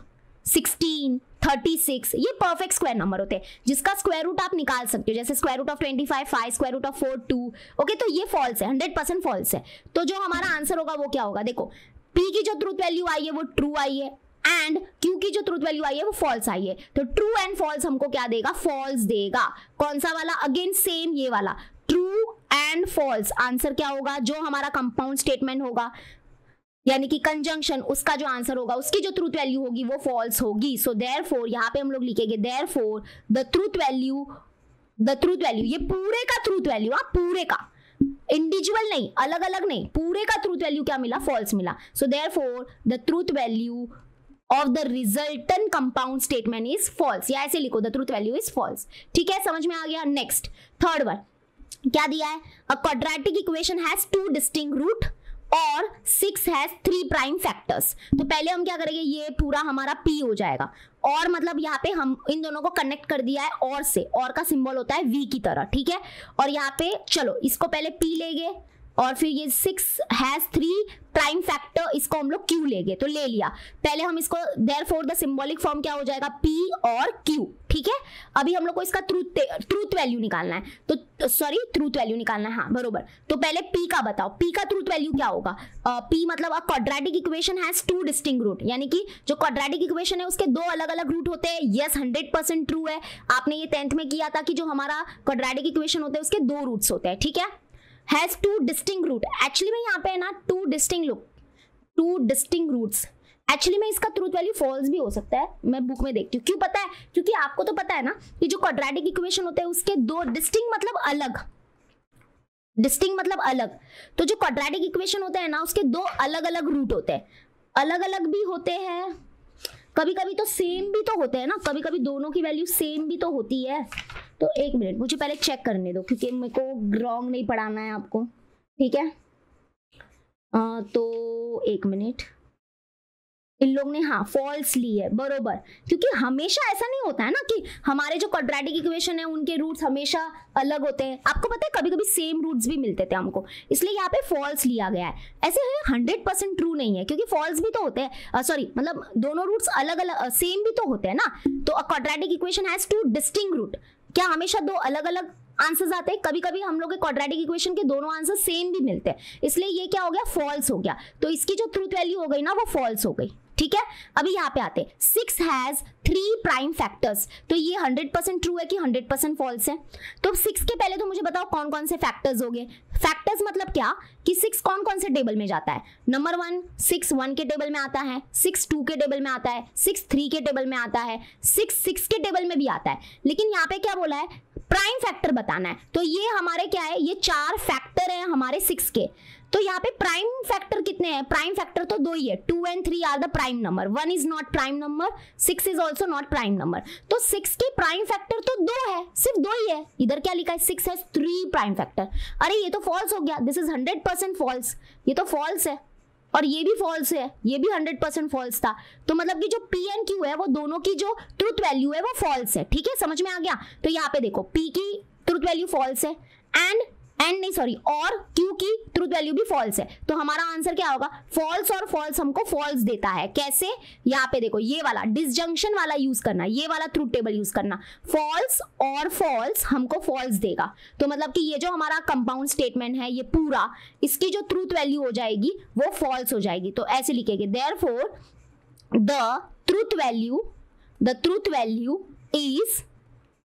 16, 36, ये परफेक्ट स्क्वायर नंबर होते हैं जिसका स्क्वायर रूट आप निकाल सकते हो, जैसे square root of 25 5, square root of 4 2। Okay, तो ये फॉल्स है, 100% फॉल्स है। तो जो हमारा आंसर होगा वो क्या होगा, देखो P की जो ट्रूथ वैल्यू आई है वो ट्रू आई है एंड Q की जो ट्रूथ वैल्यू आई है वो फॉल्स आई है। तो ट्रू एंड फॉल्स हमको क्या देगा, फॉल्स देगा। कौन सा वाला? अगेन सेम ये वाला, ट्रू एंड फॉल्स। आंसर क्या होगा, जो हमारा कंपाउंड स्टेटमेंट होगा यानी कि कंजंक्शन, उसका जो आंसर होगा उसकी जो ट्रूथ वैल्यू होगी वो फॉल्स होगी। सो देयरफॉर यहाँ पे हम लोग लिखेंगे देयरफॉर द ट्रूथ वैल्यू, ये पूरे का ट्रूथ वैल्यू, पूरे का, इंडिविजुअल नहीं, अलग अलग नहीं, पूरे का ट्रूथ वैल्यू क्या मिला, फॉल्स मिला। So therefore the truth value of the resultant compound statement is false, या ऐसे लिखो the truth value is false. ठीक है, समझ में आ गया? नेक्स्ट थर्ड वन क्या दिया है, a quadratic equation has 2 distinct root और 6 हैज 3 प्राइम फैक्टर्स। तो पहले हम क्या करेंगे, ये पूरा हमारा P हो जाएगा, और मतलब यहाँ पे हम इन दोनों को कनेक्ट कर दिया है और से, और का सिंबल होता है V की तरह, ठीक है? और यहाँ पे चलो इसको पहले P लेंगे और फिर ये 6 हैज 3 प्राइम फैक्टर, इसको हम लोग Q लेंगे, तो ले लिया। पहले हम इसको देयरफॉर द सिंबॉलिक फॉर्म क्या हो जाएगा, P और Q, ठीक है? अभी हम लोग को इसका ट्रूथ वैल्यू निकालना है, तो सॉरी ट्रूथ वैल्यू निकालना है, हाँ बरोबर। तो पहले P का बताओ, P का ट्रूथ वैल्यू क्या होगा? P मतलब a quadratic equation has 2 distinct root, यानी कि जो क्वाड्रेटिक इक्वेशन है उसके 2 अलग अलग रूट होते हैं। यस 100% ट्रू है, आपने ये 10th में किया था कि जो हमारा क्वाड्रेटिक इक्वेशन होते हैं उसके 2 रूट्स होते हैं, ठीक है? हैज 2 डिस्टिंक्ट रूट, एक्चुअली में यहाँ पे है ना 2 डिस्टिंक्ट रूट्स। एक्चुअली में इसका ट्रूथ वैल्यू फॉल्स भी हो सकता है, मैं बुक में देखती हूँ। क्यों पता है? क्योंकि आपको तो पता है ना कि जो क्वाड्रेटिक इक्वेशन होते हैं उसके 2 डिस्टिंक्ट मतलब अलग, तो जो क्वाड्रेटिक इक्वेशन होते हैं ना उसके 2 अलग अलग रूट होते हैं, अलग अलग भी होते हैं, कभी कभी तो सेम भी तो होते हैं ना, कभी कभी दोनों की वैल्यू सेम भी तो होती है। तो एक मिनट मुझे पहले चेक करने दो, क्योंकि मेरे को रॉन्ग नहीं पढ़ाना है आपको, ठीक है? तो एक मिनट, इन लोग ने हाँ फॉल्स ली है, बरोबर, क्योंकि हमेशा ऐसा नहीं होता है ना कि हमारे जो क्वाड्रेटिक इक्वेशन है उनके रूट्स हमेशा अलग होते हैं। आपको पता है कभी कभी सेम रूट्स भी मिलते थे हमको, इसलिए यहाँ पे फॉल्स लिया गया है। ऐसे है 100% ट्रू नहीं है, क्योंकि फॉल्स भी तो होते हैं, सॉरी मतलब दोनों रूट्स अलग अलग सेम भी तो होते हैं ना। तो a quadratic equation has 2 distinct root, क्या हमेशा 2 अलग अलग आंसर्स आते हैं? कभी कभी हम लोग के क्वाड्रेटिक इक्वेशन के दोनों आंसर सेम भी मिलते हैं, इसलिए ये क्या हो गया, फॉल्स हो गया। तो इसकी जो ट्रूथ वैल्यू हो गई ना वो फॉल्स हो गई, ठीक है? अभी यहाँ पे आते, 6 हैज 3 प्राइम फैक्टर्स, तो ये 100% ट्रू है कि 100% फॉल्स है? तो 6 के पहले तो मुझे बताओ कौन कौन से फैक्टर्स हो गए। फैक्टर्स मतलब क्या कि 6 कौन कौन से टेबल में जाता है? नंबर 1 6 1 के टेबल में आता है, 6 2 के टेबल में आता है, 6 3 के टेबल में आता है, 6 6 के टेबल में भी आता है। लेकिन यहाँ पे क्या बोला है, प्राइम फैक्टर बताना है। तो ये हमारे क्या है, ये 4 फैक्टर है हमारे 6 के। तो यहाँ पे प्राइम फैक्टर कितने हैं, प्राइम फैक्टर तो 2 ही है, 2 and 3 are the prime number, 1 is not prime number, 6 is also not prime number. तो 6 के प्राइम फैक्टर तो 2 है, सिर्फ 2 ही है। इधर क्या लिखा है, 6 हैज 3 प्राइम फैक्टर। अरे ये तो फॉल्स हो गया, दिस इज 100% फॉल्स, ये तो फॉल्स है और ये भी फॉल्स है, ये भी 100% फॉल्स था। तो मतलब कि जो P एंड Q है वो दोनों की जो ट्रूथ वैल्यू है वो फॉल्स है। ठीक है, समझ में आ गया। तो यहाँ पे देखो P की ट्रूथ वैल्यू फॉल्स है और Q की ट्रूथ वैल्यू भी फॉल्स है। तो हमारा आंसर क्या होगा, फॉल्स और फॉल्स हमको फॉल्स देता है। कैसे, यहाँ पे देखो ये वाला डिसजंक्शन वाला यूज करना, ये वाला ट्रूथ टेबल यूज करना, फॉल्स और फॉल्स हमको फॉल्स देगा। तो मतलब कि ये जो हमारा कंपाउंड स्टेटमेंट है ये पूरा, इसकी जो ट्रूथ वैल्यू हो जाएगी वो फॉल्स हो जाएगी। तो ऐसे लिखेंगे, therefore the truth value is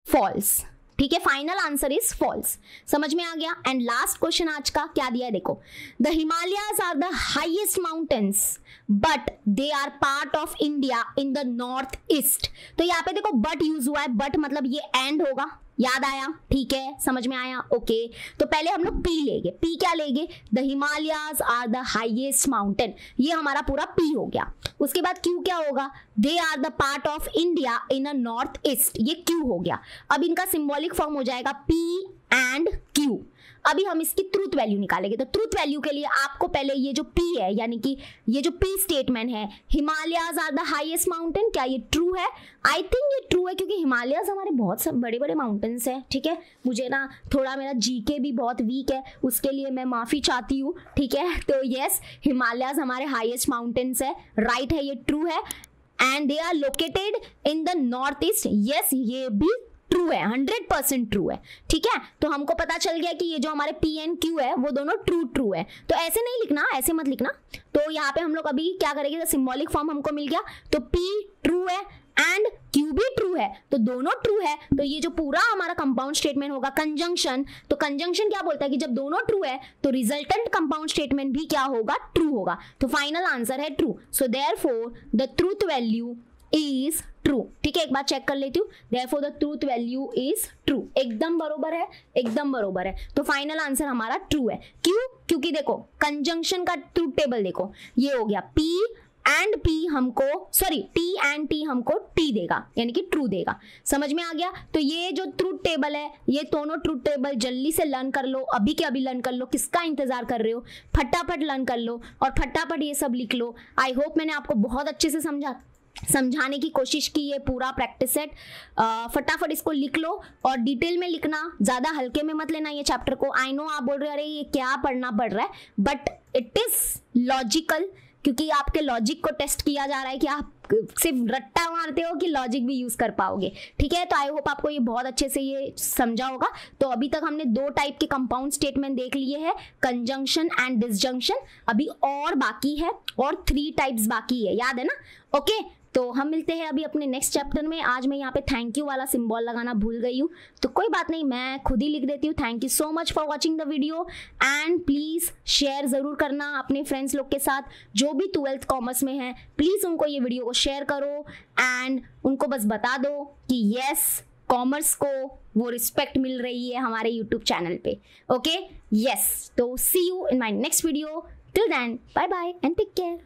false. ठीक है, फाइनल आंसर इज फॉल्स। समझ में आ गया। एंड लास्ट क्वेश्चन आज का क्या दिया है, देखो, the Himalayas are the highest mountains but they are part of India in the north east. तो यहाँ पे देखो बट यूज हुआ है, बट मतलब ये एंड होगा, याद आया, ठीक है, समझ में आया, ओके। तो पहले हम लोग P लेंगे, P क्या लेंगे, the Himalayas are the highest mountain, ये हमारा पूरा P हो गया। उसके बाद Q क्या होगा, they are the part of India in a north east, ये Q हो गया। अब इनका सिंबॉलिक फॉर्म हो जाएगा P एंड Q। अभी हम इसकी ट्रूथ वैल्यू निकालेंगे। तो ट्रूथ वैल्यू के लिए आपको पहले ये जो P है, यानी कि ये जो P स्टेटमेंट है, Himalayas are the highest mountain, क्या ये ट्रू है? आई थिंक ये ट्रू है, क्योंकि हिमालयाज हमारे बहुत सब बड़े बड़े माउंटेन्स हैं। ठीक है, मुझे ना थोड़ा मेरा जीके भी बहुत वीक है, उसके लिए मैं माफी चाहती हूँ। ठीक है, तो यस, हिमालयाज हमारे हाईएस्ट माउंटेन्स है, राइट है, ये ट्रू है। And they are located in the north east, yes, ये भी ट्रू है, 100% ट्रू है। ठीक है, तो हमको पता चल गया कि ये जो हमारे P एंड Q है वो दोनों ट्रू है। तो ऐसे नहीं लिखना, ऐसे मत लिखना। तो यहाँ पे हम लोग अभी क्या करेंगे, सिंबॉलिक फॉर्म हमको मिल गया। तो P ट्रू है एंड Q भी ट्रू है, तो दोनों ट्रू है। तो ये जो पूरा हमारा कंपाउंड स्टेटमेंट होगा कंजंक्शन, तो कंजंक्शन क्या बोलता है कि जब दोनों ट्रू है तो रिजल्टेंट कंपाउंड स्टेटमेंट भी क्या होगा, ट्रू होगा। तो फाइनल आंसर है true. So therefore the truth value is true. ठीक है, एक बार चेक कर लेती हूँ, therefore the truth value is true, एकदम बरोबर है, एकदम बरोबर है। तो फाइनल आंसर हमारा ट्रू है। क्यों? क्योंकि देखो कंजंक्शन का ट्रूथ टेबल देखो, ये हो गया P एंड P हमको, सॉरी T एंड T हमको T देगा, यानी कि ट्रू देगा। समझ में आ गया। तो ये जो ट्रूथ टेबल है, ये दोनों ट्रूथ टेबल जल्दी से लर्न कर लो, अभी के अभी लर्न कर लो, किसका इंतजार कर रहे हो, फटाफट लर्न कर लो और फटाफट ये सब लिख लो। आई होप मैंने आपको बहुत अच्छे से समझाने की कोशिश की। ये पूरा प्रैक्टिस सेट, फटाफट इसको लिख लो और डिटेल में लिखना, ज्यादा हल्के में मत लेना ये चैप्टर को। आई नो आप बोल रहे हो अरे ये क्या पढ़ना पड़ रहा है, बट इट इज लॉजिकल, क्योंकि आपके लॉजिक को टेस्ट किया जा रहा है कि आप सिर्फ रट्टा मारते हो कि लॉजिक भी यूज कर पाओगे। ठीक है, तो आई होप आपको ये बहुत अच्छे से ये समझा होगा। तो अभी तक हमने 2 टाइप के कंपाउंड स्टेटमेंट देख लिए हैं, कंजंक्शन एंड डिसजंक्शन। अभी और बाकी है, और 3 टाइप्स बाकी है, याद है ना? ओके, तो हम मिलते हैं अभी अपने नेक्स्ट चैप्टर में। आज मैं यहाँ पे थैंक यू वाला सिंबल लगाना भूल गई हूँ, तो कोई बात नहीं, मैं खुद ही लिख देती हूँ। Thank you so much for watching the video and please share जरूर करना अपने फ्रेंड्स लोग के साथ, जो भी 12th कॉमर्स में है। प्लीज उनको ये वीडियो को शेयर करो एंड उनको बस बता दो कि यस, कॉमर्स को वो रिस्पेक्ट मिल रही है हमारे यूट्यूब चैनल पे। ओके, यस, तो see you in my next video. Till then, bye bye and take care.